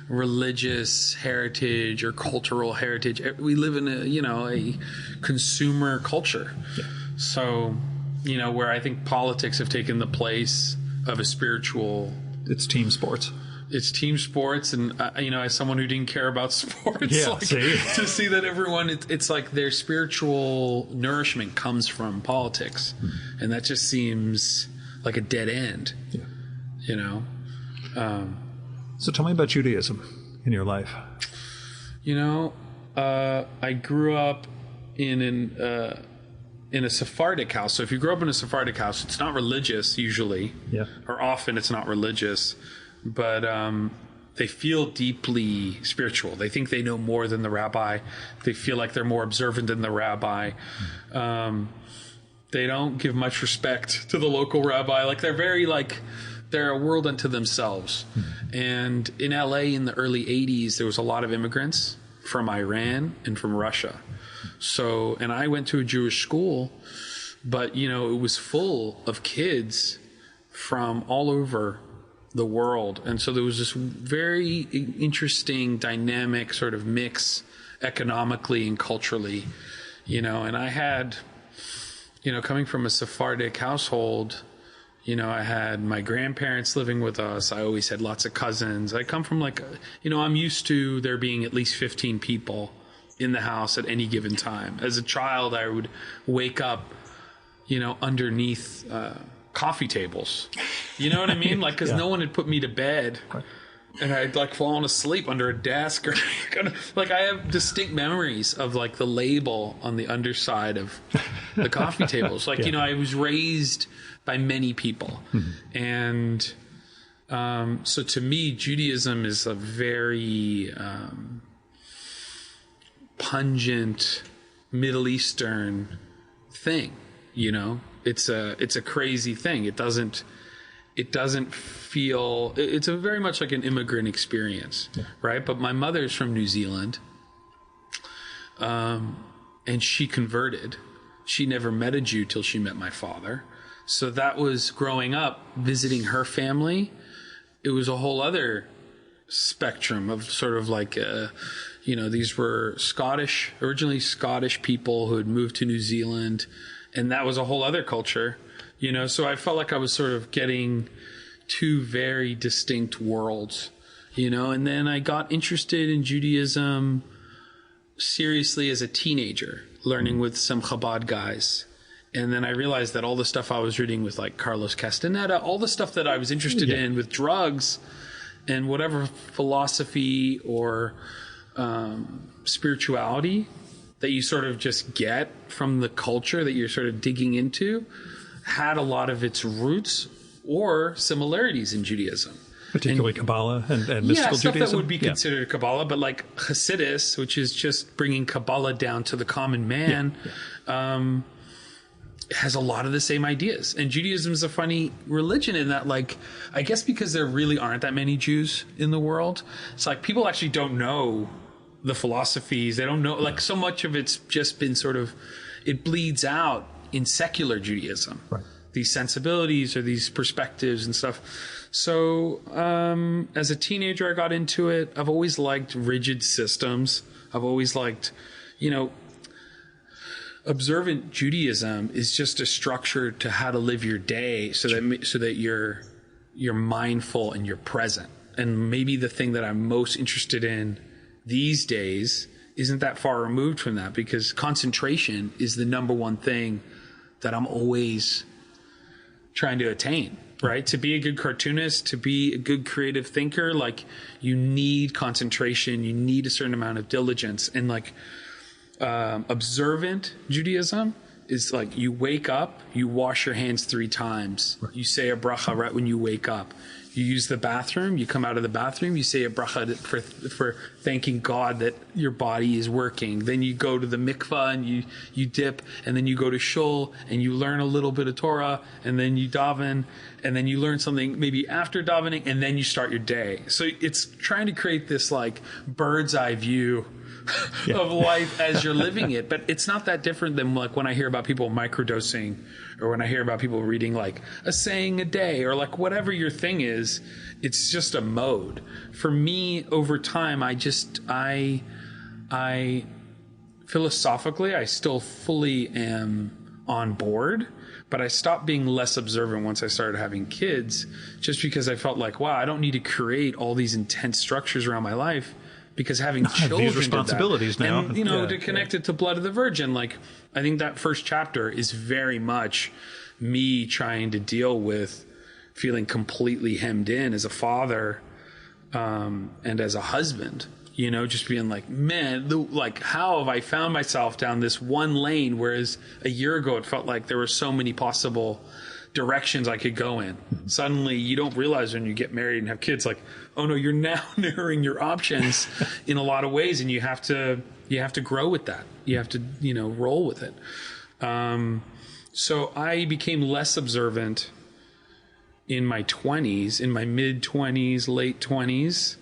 religious heritage or cultural heritage. We live in a consumer culture. Yeah. So, where I think politics have taken the place of a spiritual. It's team sports. It's team sports, and as someone who didn't care about sports, to see that everyone, it's like their spiritual nourishment comes from politics, and that just seems like a dead end. Yeah. So tell me about Judaism in your life. I grew up in a Sephardic house. So if you grow up in a Sephardic house, it's not religious usually, or often it's not religious. But they feel deeply spiritual. They think they know more than the rabbi. They feel like they're more observant than the rabbi. They don't give much respect to the local rabbi. Like they're a world unto themselves. And in LA in the early 80s, there was a lot of immigrants from Iran and from Russia. And I went to a Jewish school, but it was full of kids from all over the world, and so there was this very interesting dynamic sort of mix economically and culturally, and I had, coming from a Sephardic household, I had my grandparents living with us. I always had lots of cousins. I come from I'm used to there being at least 15 people in the house at any given time. As a child, I would wake up, underneath coffee tables. You know what I mean? Because no one had put me to bed. And I'd fallen asleep under a desk, or I have distinct memories of the label on the underside of the coffee tables. I was raised by many people. And so to me, Judaism is a very pungent Middle Eastern thing, It's a crazy thing. It doesn't feel, it's a very much like an immigrant experience, right? But my mother's from New Zealand, and she converted. She never met a Jew till she met my father. So that was growing up, visiting her family. It was a whole other spectrum of sort of these were originally Scottish people who had moved to New Zealand. And that was a whole other culture, so I felt like I was sort of getting two very distinct worlds, and then I got interested in Judaism seriously as a teenager, learning with some Chabad guys. And then I realized that all the stuff I was reading with Carlos Castaneda, all the stuff that I was interested in with drugs and whatever philosophy or spirituality that you sort of just get from the culture that you're sort of digging into had a lot of its roots or similarities in Judaism. Particularly Kabbalah and mystical stuff Judaism? That would be considered Kabbalah, but Hasidus, which is just bringing Kabbalah down to the common man, has a lot of the same ideas. And Judaism is a funny religion in that, I guess because there really aren't that many Jews in the world, it's people actually don't know the philosophies. They don't know, so much of it's just been sort of, it bleeds out in secular Judaism, right? These sensibilities or these perspectives and stuff. So as a teenager, I got into it. I've always liked rigid systems. I've always liked, observant Judaism is just a structure to how to live your day so that you're mindful and you're present. And maybe the thing that I'm most interested in these days isn't that far removed from that, because concentration is the number one thing that I'm always trying to attain, right? To be a good cartoonist, to be a good creative thinker, like, you need concentration, you need a certain amount of diligence. And like, observant Judaism is like, you wake up, you wash your hands 3 times. Right. You say a bracha right when you wake up. You use the bathroom, you come out of the bathroom, you say a bracha for thanking God that your body is working. Then you go to the mikvah and you dip, and then you go to shul and you learn a little bit of Torah, and then you daven, and then you learn something maybe after davening, and then you start your day. So it's trying to create this like bird's eye view of life as you're living it. But it's not that different than like when I hear about people microdosing, or when I hear about people reading like a saying a day, or like whatever your thing is. It's just a mode. For me, over time, I philosophically, I still fully am on board, but I stopped being less observant once I started having kids, just because I felt like, wow, I don't need to create all these intense structures around my life, because having children, these responsibilities now, and to connect it to Blood of the Virgin, like, I think that first chapter is very much me trying to deal with feeling completely hemmed in as a father, and as a husband. Just being like, man, how have I found myself down this one lane, whereas a year ago it felt like there were so many possible directions I could go in. Suddenly you don't realize when you get married and have kids, like, oh no, you're now narrowing your options in a lot of ways, and you have to grow with that. You have to, roll with it. So I became less observant in my 20s, in my mid 20s, late 20s.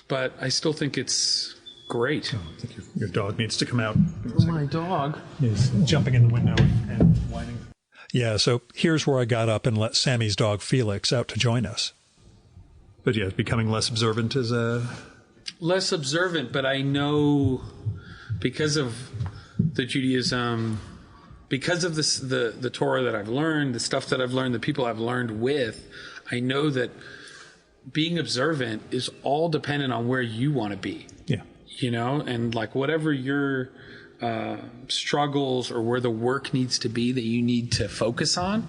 But I still think it's great. Oh, I think your dog needs to come out. My dog is jumping in the window and whining. Yeah, so here's where I got up and let Sammy's dog Felix out to join us. But yeah, becoming less observant is less observant, but I know because of the Judaism, because of this, the Torah that I've learned, the stuff that I've learned, the people I've learned with, I know that being observant is all dependent on where you want to be. Yeah. And like whatever your struggles or where the work needs to be that you need to focus on,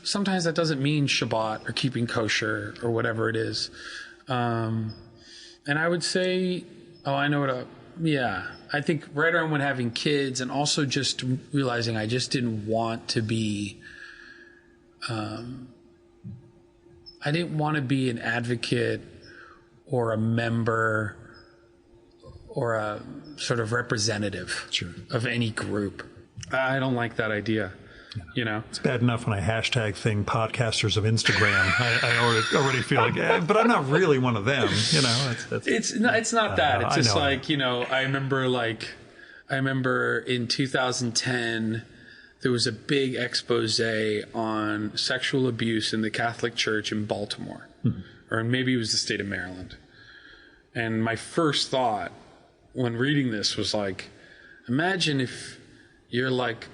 sometimes that doesn't mean Shabbat or keeping kosher or whatever it is. And I would say, I think right around when having kids, and also just realizing I just didn't want to be, I didn't want to be an advocate or a member or a sort of representative of any group. I don't like that idea. Yeah. It's bad enough when I hashtag thing podcasters of Instagram. I already feel like, but I'm not really one of them. It's not that. It's just like, I remember in 2010, there was a big expose on sexual abuse in the Catholic Church in Baltimore, or maybe it was the state of Maryland. And my first thought when reading this was like, imagine if you're like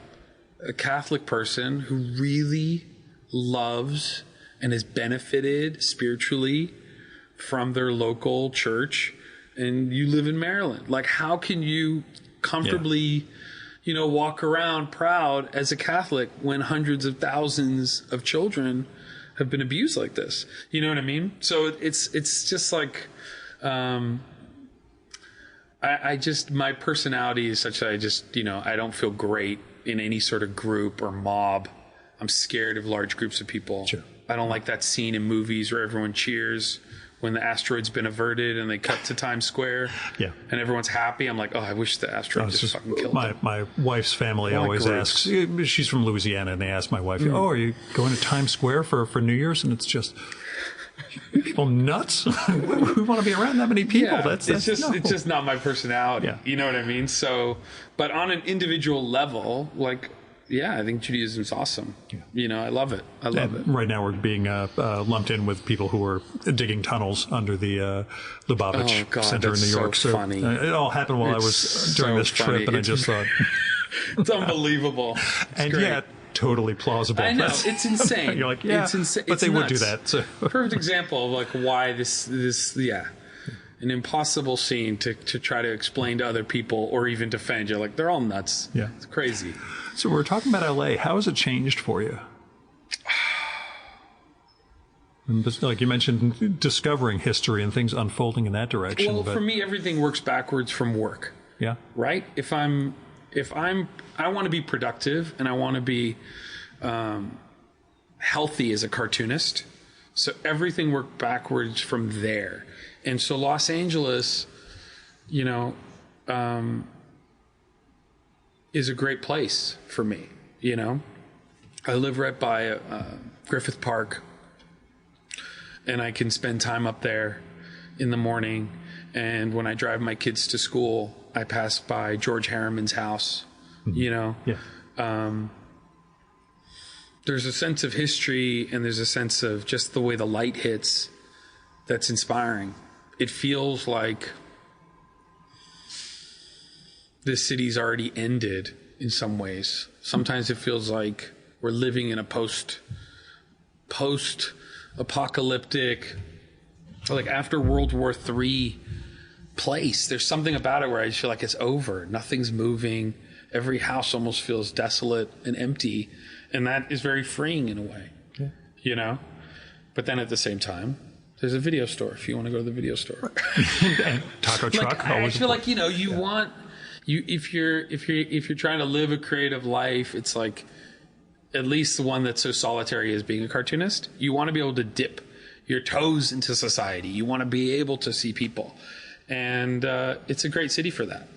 a Catholic person who really loves and has benefited spiritually from their local church, and you live in Maryland. Like, how can you comfortably, walk around proud as a Catholic when hundreds of thousands of children have been abused like this? You know what I mean? So it's just like, I just, my personality is such that I just, I don't feel great in any sort of group or mob. I'm scared of large groups of people. Sure. I don't like that scene in movies where everyone cheers when the asteroid's been averted and they cut to Times Square. Yeah. And everyone's happy. I'm like, oh, I wish the asteroid just fucking killed them. My wife's family always asks, she's from Louisiana, and they ask my wife, oh, are you going to Times Square for New Year's? And it's just, people nuts? We want to be around that many people. Yeah, it's just not my personality. Yeah. You know what I mean? So, but on an individual level, like, I think Judaism's awesome. Yeah. You know, I love it. I love it. Right now we're being lumped in with people who are digging tunnels under the Lubavitch Center in New York. So funny. It all happened while I was during this trip, and I just thought... It's unbelievable. And great. Yet, totally plausible. I know. It's insane. You're like, yeah, it's insane. But they would do that. So. Perfect example of like why this an impossible scene to try to explain to other people or even defend. You're like, they're all nuts. Yeah. It's crazy. So we're talking about LA. How has it changed for you? And like you mentioned, discovering history and things unfolding in that direction. Well, for me, everything works backwards from work. Yeah. Right? I want to be productive and I want to be healthy as a cartoonist. So everything worked backwards from there. And so Los Angeles, you know, is a great place for me, you know. I live right by Griffith Park, and I can spend time up there in the morning. And when I drive my kids to school, I pass by George Harriman's house, you know. Yeah. There's a sense of history, and there's a sense of just the way the light hits that's inspiring. It feels like this city's already ended in some ways. Sometimes it feels like we're living in a post-apocalyptic, like after World War III place. There's something about it where I just feel like it's over. Nothing's moving. Every house almost feels desolate and empty. And that is very freeing in a way, you know? But then at the same time, there's a video store if you want to go to the video store. And taco truck. Like, I feel like, you know, if you're trying to live a creative life, it's like at least the one that's so solitary as being a cartoonist. You want to be able to dip your toes into society. You want to be able to see people. And it's a great city for that,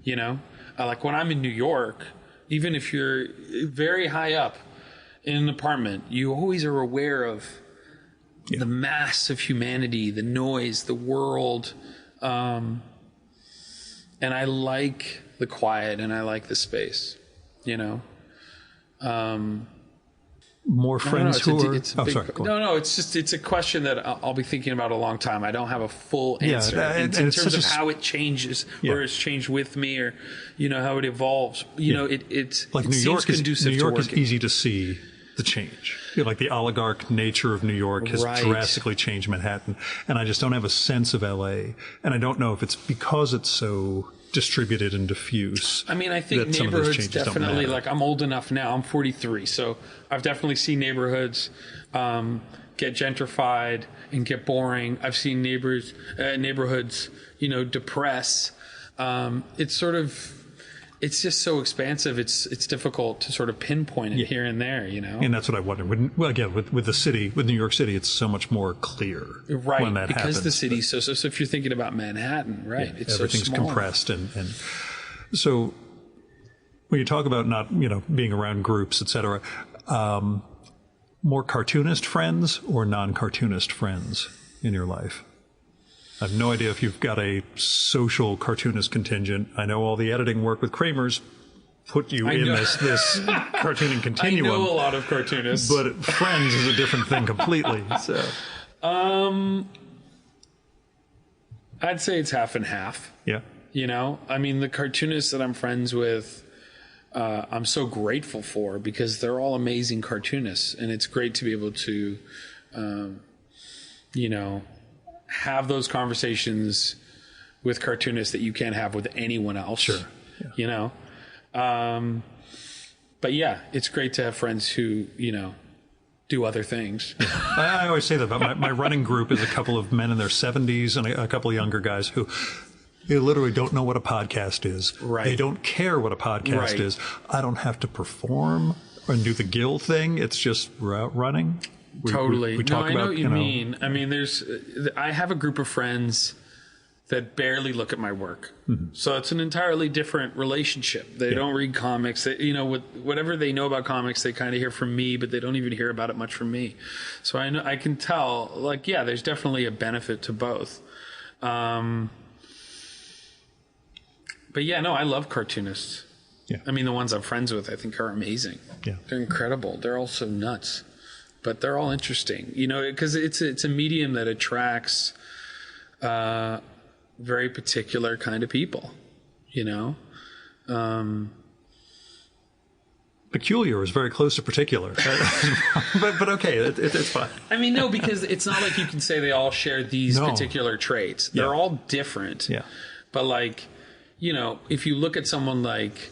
you know? Like when I'm in New York, even if you're very high up in an apartment, you always are aware of the mass of humanity, the noise, the world. And I like the quiet and I like the space, you know? More friends who are... it's a question that I'll be thinking about a long time. I don't have a full answer in terms of how it changes or has changed with me or, you know, how it evolves. You know, it's like New York is easy to see the change. You know, like the oligarch nature of New York has drastically changed Manhattan. And I just don't have a sense of LA. And I don't know if it's because it's so distributed and diffuse. I mean, I think neighborhoods definitely, like I'm old enough now, I'm 43. So I've definitely seen neighborhoods get gentrified and get boring. I've seen neighborhoods, you know, depress. It's just so expansive. It's difficult to sort of pinpoint it here and there, you know? And that's what I wonder. Again, with the city, with New York City, it's so much more clear when that happens. Because the city's so if you're thinking about Manhattan, right? It's everything's so compressed. And so when you talk about not, you know, being around groups, et cetera, more cartoonist friends or non-cartoonist friends in your life? I have no idea if you've got a social cartoonist contingent. I know all the editing work with Kramer's put you in this cartooning continuum. I know a lot of cartoonists. But friends is a different thing completely. So, I'd say it's half and half. Yeah. You know, I mean, the cartoonists that I'm friends with, I'm so grateful for because they're all amazing cartoonists. And it's great to be able to, you know, have those conversations with cartoonists that you can't have with anyone else. Sure. Yeah. You know? But yeah, it's great to have friends who, you know, do other things. Yeah. I always say that about my running group is a couple of men in their 70s and a couple of younger guys who they literally don't know what a podcast is. Right. They don't care what a podcast is. I don't have to perform and do the Gill thing. It's just running. Totally. We talk I know about, what you mean. I mean, I have a group of friends that barely look at my work. Mm-hmm. So it's an entirely different relationship. They don't read comics. They, you know, whatever they know about comics, they kind of hear from me, but they don't even hear about it much from me. So I can tell, like, yeah, there's definitely a benefit to both. But yeah, no, I love cartoonists. Yeah. I mean, the ones I'm friends with, I think, are amazing. Yeah. They're incredible. They're all so nuts, but they're all interesting, you know, because it's a medium that attracts very particular kind of people, you know. Peculiar is very close to particular. but okay, it's fine. I mean, no, because it's not like you can say they all share these particular traits. They're all different. Yeah. But, like, you know, if you look at someone like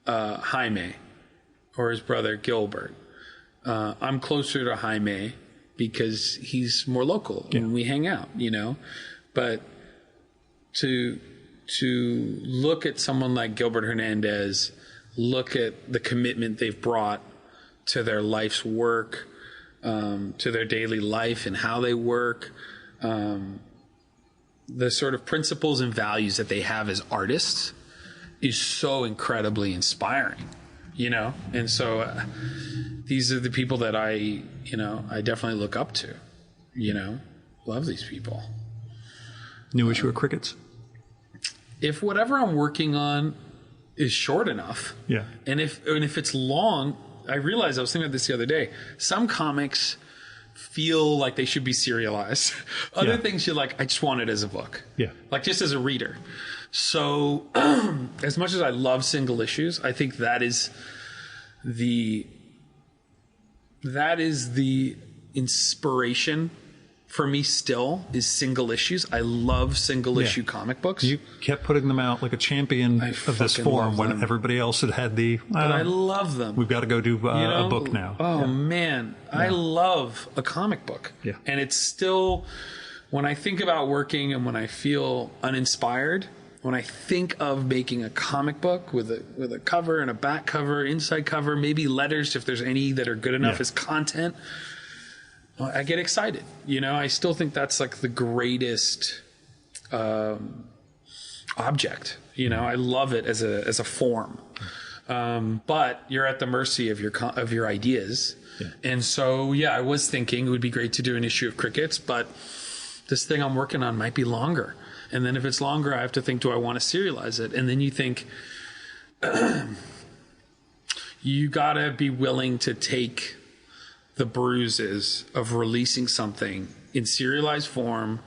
Jaime or his brother Gilbert, I'm closer to Jaime because he's more local and we hang out, you know. But to look at someone like Gilbert Hernandez, look at the commitment they've brought to their life's work, to their daily life and how they work, the sort of principles and values that they have as artists is so incredibly inspiring, you know? And so these are the people that I definitely look up to, you know? Love these people. New issue of Crickets? If whatever I'm working on is short enough, and if it's long, I realized I was thinking about this the other day. Some comics feel like they should be serialized. Other things you're like, I just want it as a book. Yeah. Like just as a reader. So as much as I love single issues, I think that is the inspiration for me still is single issues. I love single issue comic books. You kept putting them out like a champion of this form when everybody else had the... But I love them. We've got to go do a book now. Oh, man. Yeah. I love a comic book. Yeah. And it's still... When I think about working and when I feel uninspired, when I think of making a comic book with a cover and a back cover, inside cover, maybe letters if there's any that are good enough as content... I get excited. You know, I still think that's like the greatest object. You know, I love it as a form. But you're at the mercy of your ideas. Yeah. And so, I was thinking it would be great to do an issue of Crickets, but this thing I'm working on might be longer. And then if it's longer, I have to think, do I want to serialize it? And then you think, you got to be willing to take the bruises of releasing something in serialized form.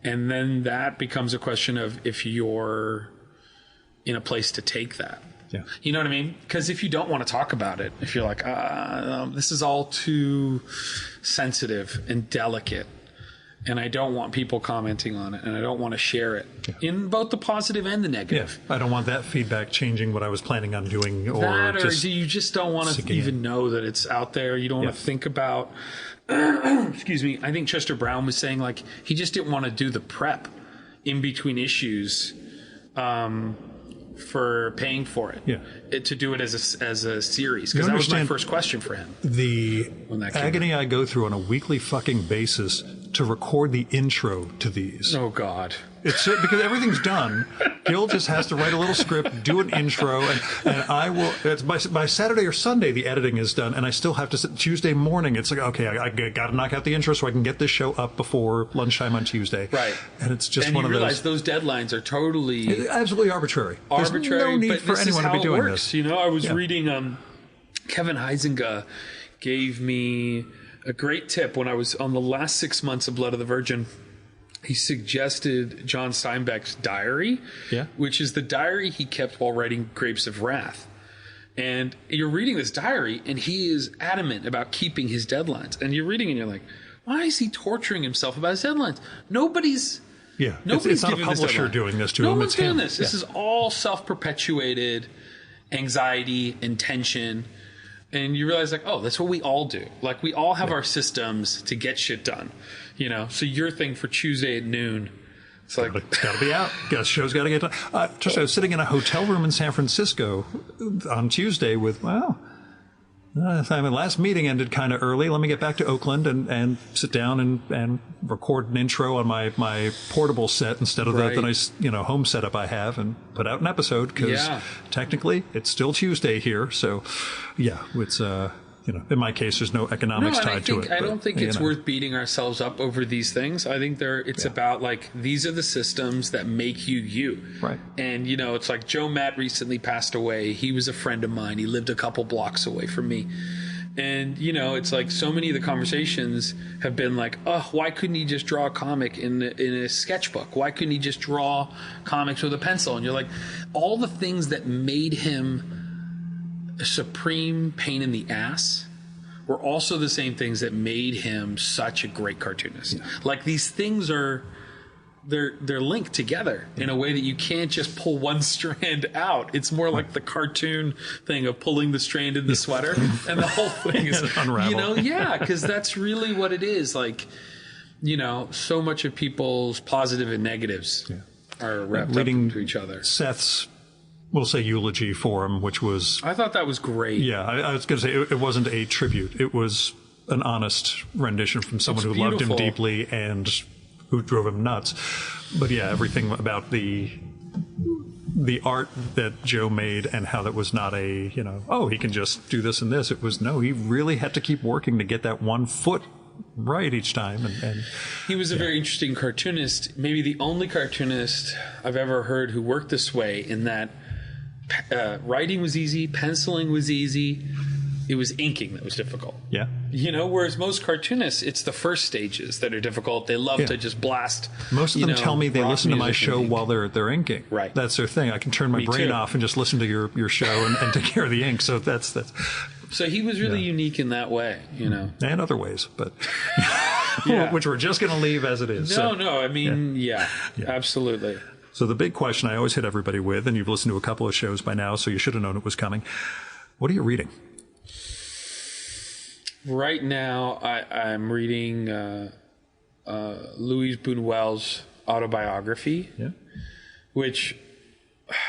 And then that becomes a question of if you're in a place to take that. Yeah. You know what I mean? Because if you don't want to talk about it, if you're like, this is all too sensitive and delicate, and I don't want people commenting on it, and I don't want to share it in both the positive and the negative. Yeah. I don't want that feedback changing what I was planning on doing. Or you just don't want to even know that it's out there. You don't want to think about... excuse me. I think Chester Brown was saying, like, he just didn't want to do the prep in between issues for paying for it. Yeah. To do it as a series. Because that was my first question for him. The agony I go through on a weekly fucking basis to record the intro to these. Oh, God. It's because everything's done. Gil just has to write a little script, do an intro, and I will. It's by Saturday or Sunday the editing is done, and I still have to sit Tuesday morning. It's like, okay, I got to knock out the intro so I can get this show up before lunchtime on Tuesday. Right. And it's just and one of those. And you realize those deadlines are totally absolutely arbitrary. There's no need for anyone to be doing this. You know, I was reading. Kevin Huizinga gave me a great tip when I was on the last 6 months of Blood of the Virgin. He suggested John Steinbeck's diary, which is the diary he kept while writing Grapes of Wrath. And you're reading this diary, and he is adamant about keeping his deadlines. And you're reading, and you're like, why is he torturing himself about his deadlines? Nobody's it's not a publisher doing this to him. No one's doing this. This is all self-perpetuated anxiety and tension. And you realize, like, oh, that's what we all do. Like, we all have our systems to get shit done. You know, so your thing for Tuesday at noon, it's like... It's got to be out. The show's got to get done. I was sitting in a hotel room in San Francisco on Tuesday with, last meeting ended kind of early. Let me get back to Oakland and sit down and record an intro on my portable set instead of the nice, home setup I have, and put out an episode because technically it's still Tuesday here. So, it's... in my case, there's no economics tied to it. I don't think it's worth beating ourselves up over these things. I think it's about like, these are the systems that make you. Right. And, it's like Joe Matt recently passed away. He was a friend of mine. He lived a couple blocks away from me. And, it's like so many of the conversations have been like, oh, why couldn't he just draw a comic in a sketchbook? Why couldn't he just draw comics with a pencil? And you're like, all the things that made him a supreme pain in the ass were also the same things that made him such a great cartoonist. Yeah. Like, these things they're linked together in a way that you can't just pull one strand out. It's more like the cartoon thing of pulling the strand in the sweater, and the whole thing is unravel. Because that's really what it is. Like, so much of people's positive and negatives are wrapped up into each other. Seth's, we'll say, eulogy for him, which was... I thought that was great. Yeah, I was going to say, it wasn't a tribute. It was an honest rendition from someone who loved him deeply and who drove him nuts. But yeah, everything about the art that Joe made and how that was not a, he can just do this and this. It was, no, he really had to keep working to get that 1 foot right each time. And he was a very interesting cartoonist, maybe the only cartoonist I've ever heard who worked this way, in that writing was easy, penciling was easy, it was inking that was difficult. Yeah. Whereas most cartoonists, it's the first stages that are difficult. They love to just blast. Most of them tell me they listen to my show while they're inking. Right. That's their thing. I can turn my brain off and just listen to your show and take care of the ink. So that's So he was really unique in that way, And other ways, but which we're just going to leave as it is. No, I mean, absolutely. So the big question I always hit everybody with, and you've listened to a couple of shows by now, so you should have known it was coming. What are you reading? Right now, I'm reading Louise Buñuel's autobiography, which,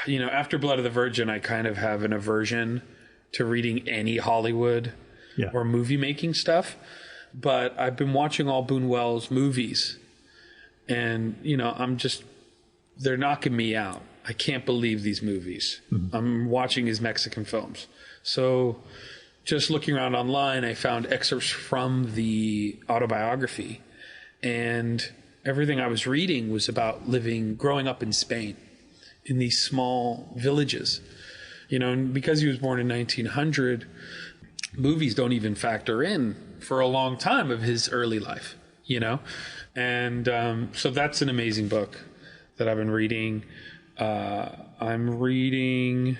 after Blood of the Virgin, I kind of have an aversion to reading any Hollywood or movie-making stuff. But I've been watching all Buñuel's movies, and, they're knocking me out. I can't believe these movies. Mm-hmm. I'm watching his Mexican films. So just looking around online, I found excerpts from the autobiography, and everything I was reading was about growing up in Spain in these small villages. And because he was born in 1900, movies don't even factor in for a long time of his early life, And so that's an amazing book that I've been reading. I'm reading...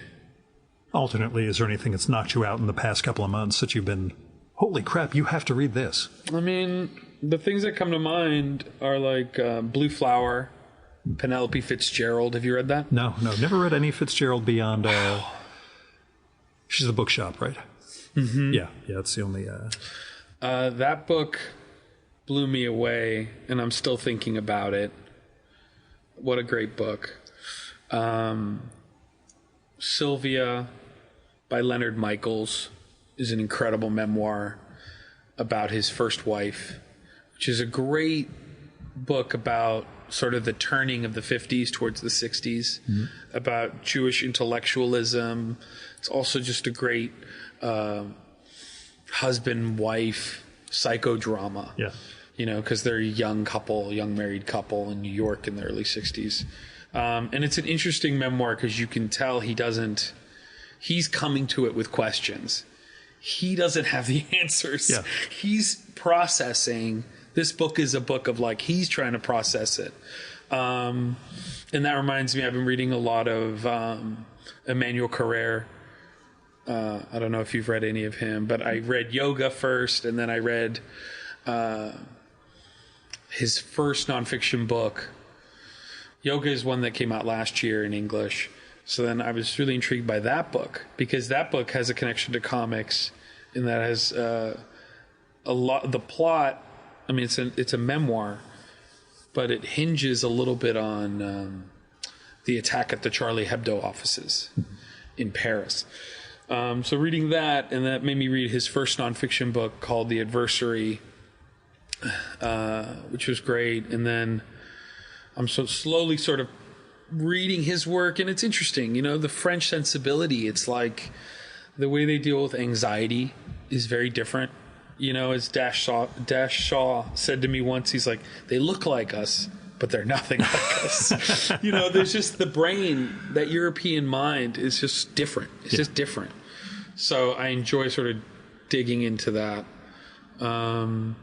Alternately, is there anything that's knocked you out in the past couple of months that you've been, holy crap, you have to read this? I mean, the things that come to mind are like Blue Flower, Penelope Fitzgerald. Have you read that? No, never read any Fitzgerald beyond... she's the bookshop, right? Mm-hmm. Yeah, it's the only... that book blew me away, and I'm still thinking about it. What a great book. Sylvia by Leonard Michaels is an incredible memoir about his first wife, which is a great book about sort of the turning of the 50s towards the 60s, about Jewish intellectualism. It's also just a great husband-wife psychodrama. Yeah. Because they're a young married couple in New York in the early 60s. And it's an interesting memoir because you can tell he's coming to it with questions. He doesn't have the answers. Yeah. He's processing. This book is a book of he's trying to process it. And that reminds me, I've been reading a lot of Emmanuel Carrère. I don't know if you've read any of him, but I read Yoga first, and then I read his first nonfiction book. Yoga is one that came out last year in English. So then I was really intrigued by that book, because that book has a connection to comics, and that has a lot. The plot, I mean, it's a memoir, but it hinges a little bit on the attack at the Charlie Hebdo offices in Paris. So reading that, and that made me read his first nonfiction book called The Adversary, which was great. And then I'm so slowly sort of reading his work, and it's interesting, the French sensibility. It's like the way they deal with anxiety is very different. You know, as Dash Shaw said to me once, he's like, they look like us, but they're nothing like us. You know, there's just the brain, that European mind is just different. It's just different. So I enjoy sort of digging into that. I'm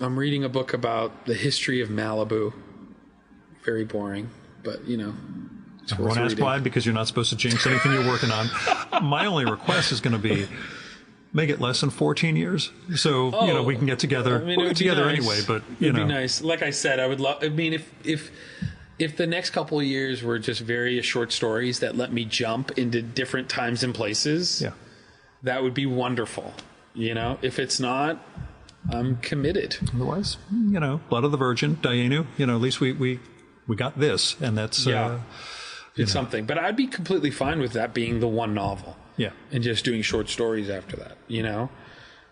reading a book about the history of Malibu. Very boring, but, you know. I won't ask why, because you're not supposed to jinx anything you're working on. My only request is going to be, make it less than 14 years. So, you know, we can get together. I mean, we'll get together nice. Anyway, but, you know. It'd be nice. Like I said, I would love, I mean, if the next couple of years were just various short stories that let me jump into different times and places, that would be wonderful. You know, if it's not, I'm committed. Otherwise, you know, Blood of the Virgin, Dayenu, you know, at least we got this, and that's, it's something. But I'd be completely fine with that being the one novel. Yeah. And just doing short stories after that, you know?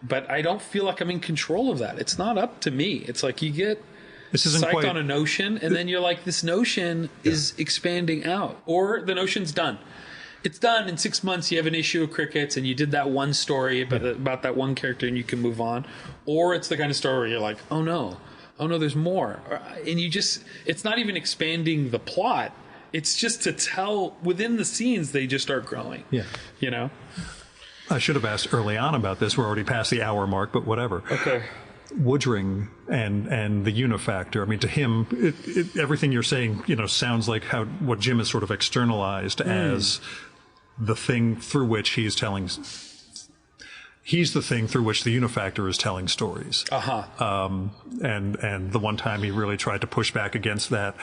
But I don't feel like I'm in control of that. It's not up to me. It's like you get psyched on a notion, and then you're like, this notion is expanding out. Or the notion's done. It's done. In 6 months, you have an issue of Crickets, and you did that one story about that one character, and you can move on. Or it's the kind of story where you're like, oh no, there's more. And you just, it's not even expanding the plot. It's just to tell within the scenes, they just start growing. Yeah. You know? I should have asked early on about this. We're already past the hour mark, but whatever. Okay. Woodring and the unifactor. I mean, to him, everything you're saying, you know, sounds like what Jim has sort of externalized as the thing through which he's the thing through which the unifactor is telling stories. And the one time he really tried to push back against that,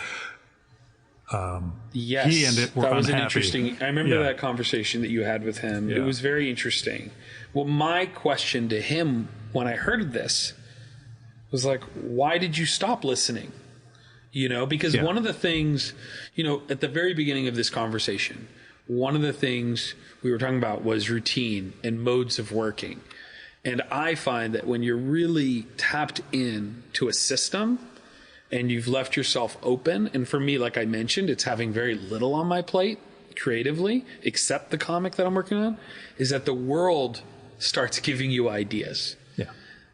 yes, he and it were that was unhappy. An interesting. I remember that conversation that you had with him. It was very interesting. Well, my question to him when I heard this was like, why did you stop listening? You know, because one of the things, you know, at the very beginning of this conversation, one of the things we were talking about was routine and modes of working. And I find that when you're really tapped in to a system and you've left yourself open, and for me, like I mentioned, it's having very little on my plate creatively, except the comic that I'm working on, is that the world starts giving you ideas. Yeah.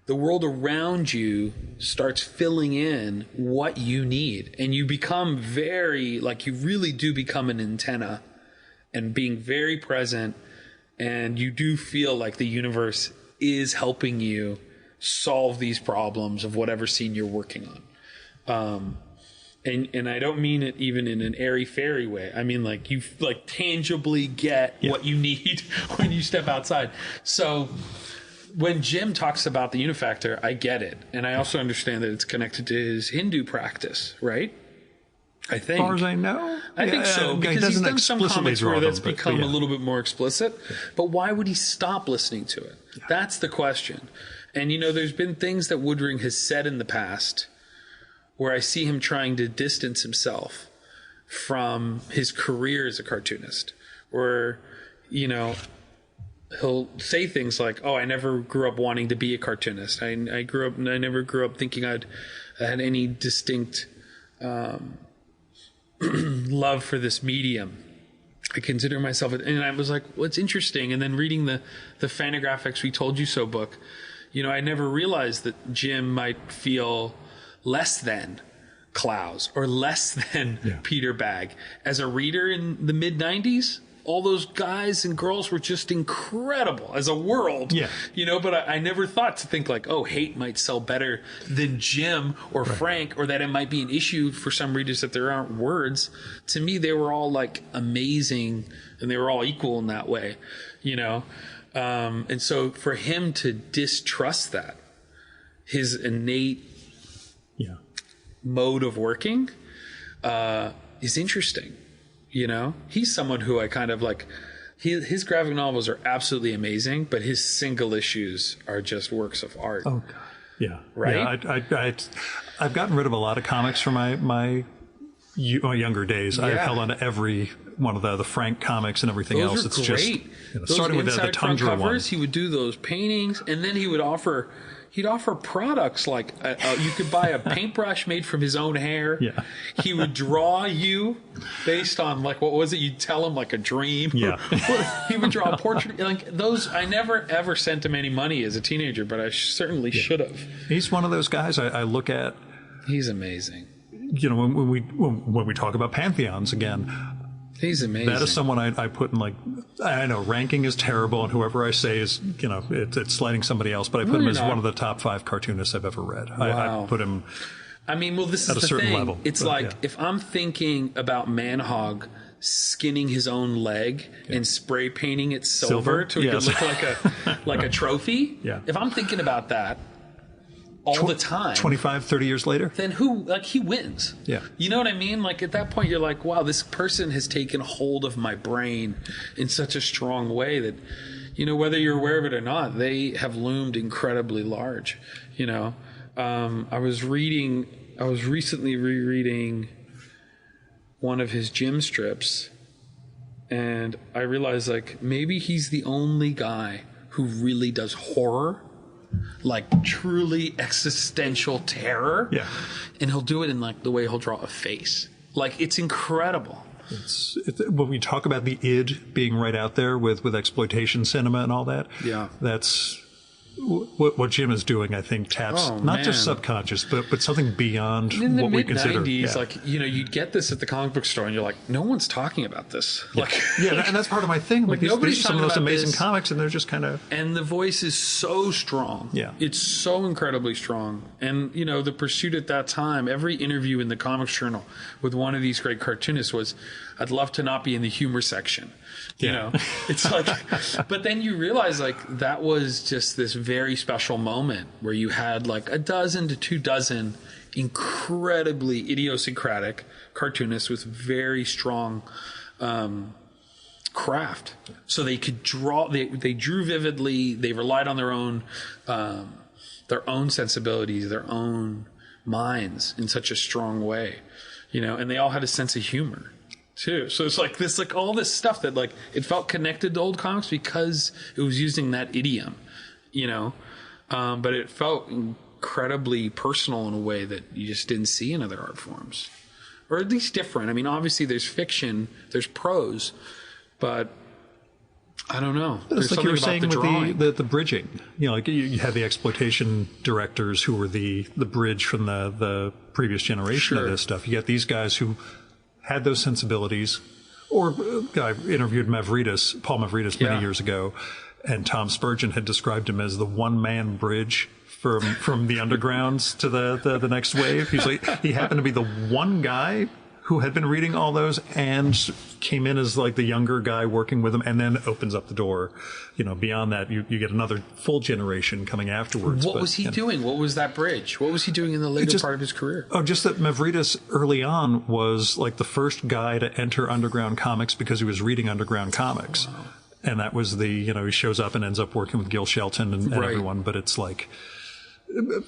The world around you starts filling in what you need. And you become you really do become an antenna and being very present. And you do feel like the universe is helping you solve these problems of whatever scene you're working on. And I don't mean it even in an airy-fairy way. I mean, like, you like tangibly get what you need when you step outside. So when Jim talks about the unifactor, I get it. And I also understand that it's connected to his Hindu practice, right? I think. As far as I know. I think so, because he's done some comics where that's become a little bit more explicit. Yeah. But why would he stop listening to it? Yeah. That's the question. And, you know, there's been things that Woodring has said in the past where I see him trying to distance himself from his career as a cartoonist. Where, you know, he'll say things like, oh, I never grew up wanting to be a cartoonist. I never grew up thinking I had any distinct love for this medium. I consider myself, and I was like, what's interesting. And then reading the Fantagraphics We Told You So book, you know, I never realized that Jim might feel less than Clowes or less than Peter Bagg. As a reader in the mid-90s, all those guys and girls were just incredible as a world, you know, but I never thought to think like, oh, Hate might sell better than Jim or Frank, or that it might be an issue for some readers that there aren't words. To me, they were all like amazing and they were all equal in that way, you know? And so for him to distrust that, his innate mode of working, is interesting. You know, he's someone who I kind of like. His graphic novels are absolutely amazing, but his single issues are just works of art. Oh, God. Yeah. Right? Yeah, I've gotten rid of a lot of comics from my younger days. I've held on to every one of the Frank comics and everything those else. It's great. Just, starting with the Tundra covers, one. He would do those paintings, and then he would offer, He'd offer products like you could buy a paintbrush made from his own hair. Yeah. He would draw you based on like, what was it? You'd tell him like a dream. Yeah. He would draw a portrait. Like those, I never ever sent him any money as a teenager, but I certainly should have. He's one of those guys I look at. He's amazing. You know, when we talk about pantheons again, he's amazing. that is someone I put in, like, I know ranking is terrible, and whoever I say is, you know, it's slighting somebody else, but I put him as one of the top 5 cartoonists I've ever read. Wow. I put him. I mean, well, this is at a the certain thing. level. It's like if I'm thinking about Manhog skinning his own leg and spray painting it silver to it look like a trophy. Yeah. If I'm thinking about that all the time, 25, 30 years later, then he wins. Yeah. You know what I mean? Like at that point, you're like, wow, this person has taken hold of my brain in such a strong way that, you know, whether you're aware of it or not, they have loomed incredibly large. You know, I was recently rereading one of his Jim strips, and I realized like maybe he's the only guy who really does horror, like truly existential terror. Yeah. And he'll do it in like the way he'll draw a face. Like it's incredible. it's when we talk about the id being right out there with exploitation cinema and all that. Yeah. That's what Jim is doing, I think, taps not just subconscious, but something beyond what we consider. In the mid-90s, like, you know, you'd get this at the comic book store and you're like, no one's talking about this. Yeah. Like, yeah, and that's part of my thing. Like these are some of those amazing comics, and they're just kind of... And the voice is so strong. Yeah. It's so incredibly strong. And, you know, the pursuit at that time, every interview in the Comics Journal with one of these great cartoonists was, I'd love to not be in the humor section. You know, it's like, but then you realize like that was just this very special moment where you had like a dozen to 24 incredibly idiosyncratic cartoonists with very strong craft. So they could draw, they drew vividly, they relied on their own sensibilities, their own minds in such a strong way, you know, and they all had a sense of humor too. So it's like this, like all this stuff that like it felt connected to old comics because it was using that idiom, you know, but it felt incredibly personal in a way that you just didn't see in other art forms, or at least different. I mean, obviously there's fiction, there's prose, but I don't know. It's like you were saying with the bridging. You know, like you had the exploitation directors who were the bridge from the previous generation of this stuff. You get these guys who had those sensibilities, or I interviewed Paul Mavridis many years ago, and Tom Spurgeon had described him as the one-man bridge from the undergrounds to the next wave. He's like, he happened to be the one guy who had been reading all those and came in as like the younger guy working with him, and then opens up the door. You know, beyond that, you get another full generation coming afterwards. What was he doing? What was that bridge? What was he doing in the later part of his career? Oh, just that Mavridis early on was like the first guy to enter underground comics because he was reading underground comics. Wow. And that was he shows up and ends up working with Gil Shelton and everyone, but it's like,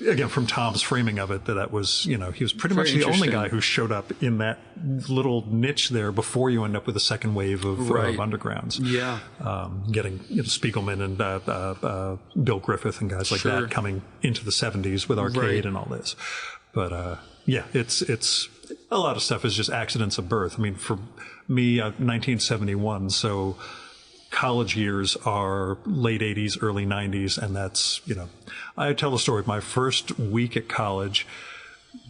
again, from Tom's framing of it, that was, he was pretty much the only guy who showed up in that little niche there before you end up with a second wave of undergrounds. Yeah. Getting Spiegelman and Bill Griffith and guys like that coming into the 70s with Arcade and all this. But it's a lot of stuff is just accidents of birth. I mean, for me, 1971, so college years are late 80s, early 90s, and that's, I tell the story of my first week at college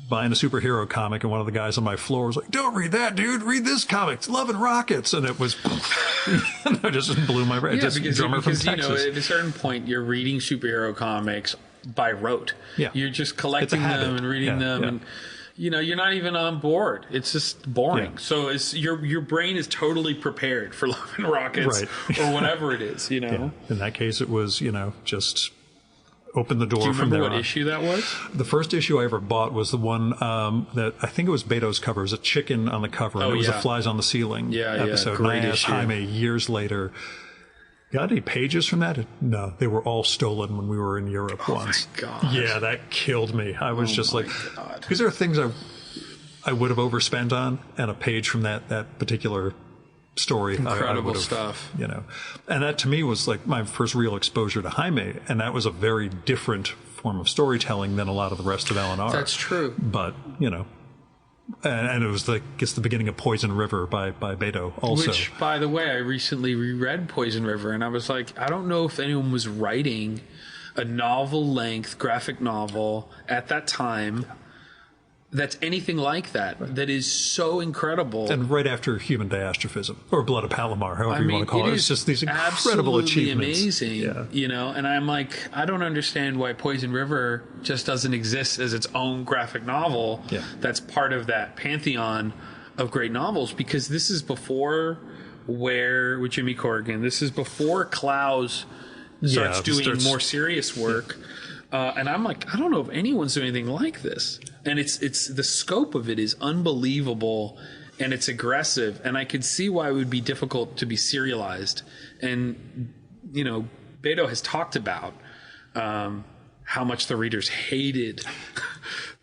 buying a superhero comic, and one of the guys on my floor was like, "Don't read that, dude. Read this comic. It's Love and Rockets." And it was, it just blew my brain. Yeah, because at a certain point, you're reading superhero comics by rote. Yeah. You're just collecting them and reading them, and you're not even on board. It's just boring. Yeah. So it's your brain is totally prepared for Love and Rockets or whatever it is. Yeah. In that case, it was just open the door. Do you from remember there what issue that was? The first issue I ever bought was the one that I think it was Beto's cover. It was a chicken on the cover, and it was a Flies on the Ceiling episode. Great and I asked Jaime years later, "Got any pages from that?" No, they were all stolen when we were in Europe once. My God. Yeah, that killed me. I was just like, because there are things I would have overspent on, and a page from that particular story. Incredible stuff. And that to me was like my first real exposure to Jaime, and that was a very different form of storytelling than a lot of the rest of L&R. That's true. But, and it was the beginning of Poison River by Beto also. Which, by the way, I recently reread Poison River, and I was like, I don't know if anyone was writing a novel-length graphic novel at that time that's anything like that. Right. That is so incredible. And right after Human Diastrophism, or Blood of Palomar, however you want to call it. It's just these incredible achievements. Amazing, and I'm like, I don't understand why Poison River just doesn't exist as its own graphic novel that's part of that pantheon of great novels, because this is before with Jimmy Corrigan. This is before Clowes starts doing more serious work. And I'm like, I don't know if anyone's doing anything like this. And it's the scope of it is unbelievable, and it's aggressive. And I could see why it would be difficult to be serialized. And, Beto has talked about how much the readers hated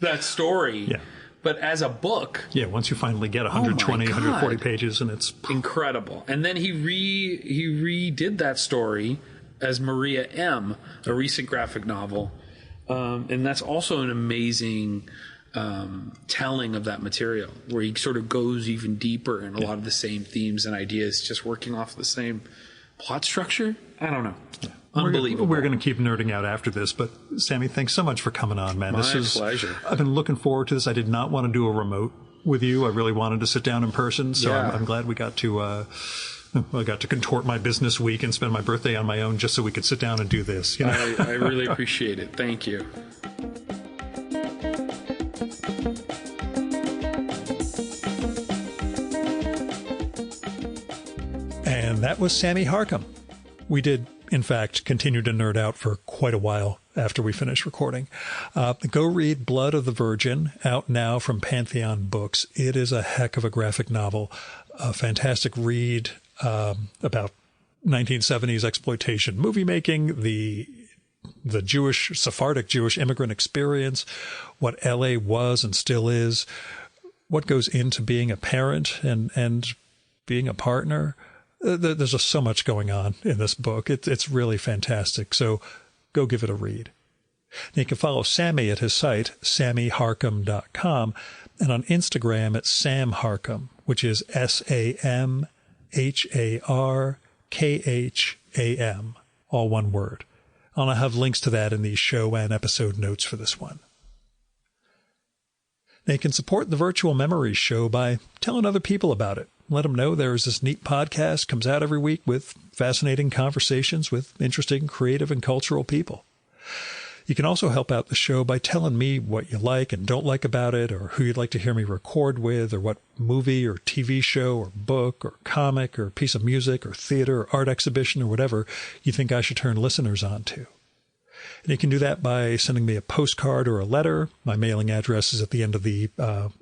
that story. Yeah. But as a book... Yeah, once you finally get 120, 140 pages, and it's... incredible. And then he redid that story as Maria M., a recent graphic novel. And that's also an amazing telling of that material, where he sort of goes even deeper in a lot of the same themes and ideas, just working off the same plot structure. I don't know. Yeah. Unbelievable. We're going to keep nerding out after this, but Sammy, thanks so much for coming on, man. My pleasure. I've been looking forward to this. I did not want to do a remote with you. I really wanted to sit down in person, so I'm glad we got to... I got to contort my business week and spend my birthday on my own just so we could sit down and do this. I really appreciate it. Thank you. And that was Sammy Harkham. We did, in fact, continue to nerd out for quite a while after we finished recording. Go read Blood of the Virgin, out now from Pantheon Books. It is a heck of a graphic novel, a fantastic read about 1970s exploitation movie making, the Sephardic Jewish immigrant experience, what LA was and still is, what goes into being a parent and being a partner. There's just so much going on in this book. It's really fantastic. So go give it a read. And you can follow Sammy at his site, sammyharkham.com, and on Instagram at Sam Harkham, which is SamHarkham, all one word. I'll have links to that in the show and episode notes for this one. Now you can support the Virtual Memories Show by telling other people about it. Let them know there's this neat podcast, comes out every week with fascinating conversations with interesting, creative, and cultural people. You can also help out the show by telling me what you like and don't like about it, or who you'd like to hear me record with, or what movie or TV show or book or comic or piece of music or theater or art exhibition or whatever you think I should turn listeners on to. And you can do that by sending me a postcard or a letter. My mailing address is at the end of the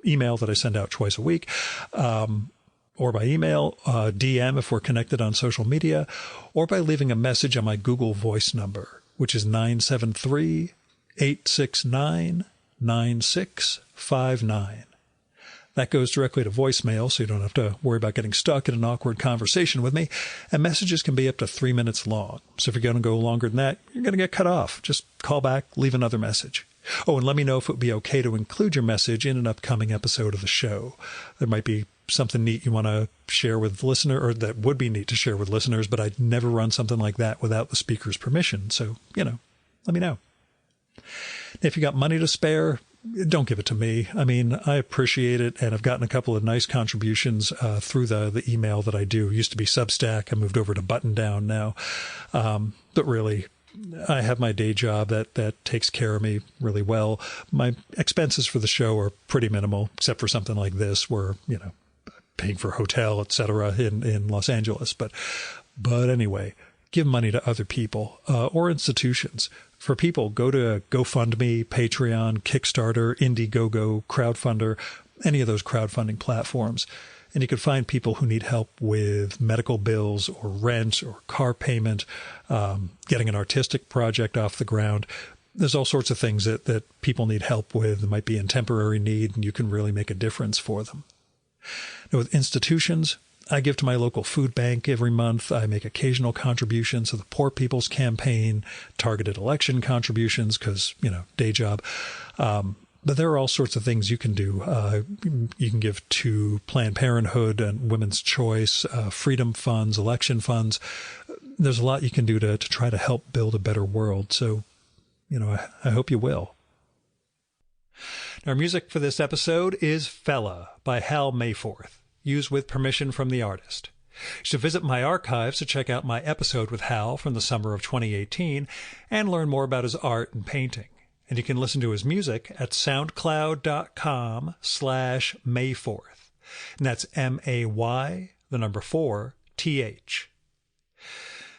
email that I send out twice a week. Or by email, DM if we're connected on social media, or by leaving a message on my Google Voice number, which is 973-869-9659. That goes directly to voicemail, so you don't have to worry about getting stuck in an awkward conversation with me. And messages can be up to 3 minutes long. So if you're going to go longer than that, you're going to get cut off. Just call back, leave another message. Oh, and let me know if it would be okay to include your message in an upcoming episode of the show. There might be something neat you want to share with the listener, or that would be neat to share with listeners, but I'd never run something like that without the speaker's permission. So, let me know. If you got money to spare, don't give it to me. I mean, I appreciate it, and I've gotten a couple of nice contributions through the email that I do. It used to be Substack. I moved over to Button Down now. But really, I have my day job that takes care of me really well. My expenses for the show are pretty minimal, except for something like this where, paying for hotel, etc. in Los Angeles. But anyway, give money to other people or institutions. For people, go to GoFundMe, Patreon, Kickstarter, Indiegogo, Crowdfunder, any of those crowdfunding platforms. And you can find people who need help with medical bills or rent or car payment, getting an artistic project off the ground. There's all sorts of things that people need help with that might be in temporary need, and you can really make a difference for them. Now, with institutions, I give to my local food bank every month. I make occasional contributions to the Poor People's Campaign, targeted election contributions because, day job. But there are all sorts of things you can do. You can give to Planned Parenthood and Women's Choice, freedom funds, election funds. There's a lot you can do to try to help build a better world. So, I hope you will. Our music for this episode is Fella by Hal Mayforth, used with permission from the artist. You should visit my archives to check out my episode with Hal from the summer of 2018 and learn more about his art and painting. And you can listen to his music at soundcloud.com/Mayforth. And that's MAY4TH.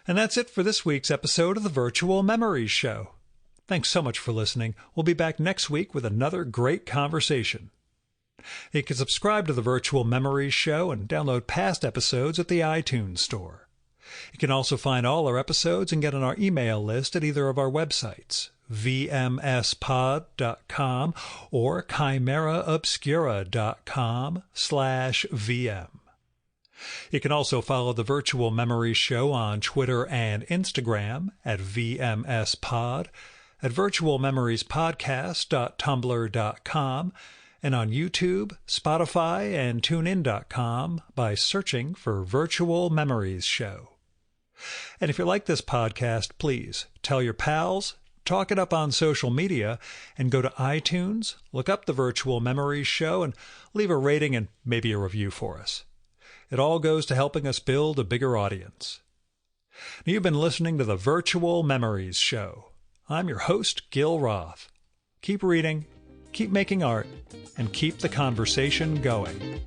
And that's it for this week's episode of the Virtual Memories Show. Thanks so much for listening. We'll be back next week with another great conversation. You can subscribe to the Virtual Memories Show and download past episodes at the iTunes Store. You can also find all our episodes and get on our email list at either of our websites, vmspod.com or chimeraobscura.com/VM. You can also follow the Virtual Memories Show on Twitter and Instagram at vmspod, at virtualmemoriespodcast.tumblr.com, and on YouTube, Spotify, and TuneIn.com by searching for Virtual Memories Show. And if you like this podcast, please tell your pals, talk it up on social media, and go to iTunes, look up the Virtual Memories Show, and leave a rating and maybe a review for us. It all goes to helping us build a bigger audience. Now, you've been listening to the Virtual Memories Show. I'm your host, Gil Roth. Keep reading, keep making art, and keep the conversation going.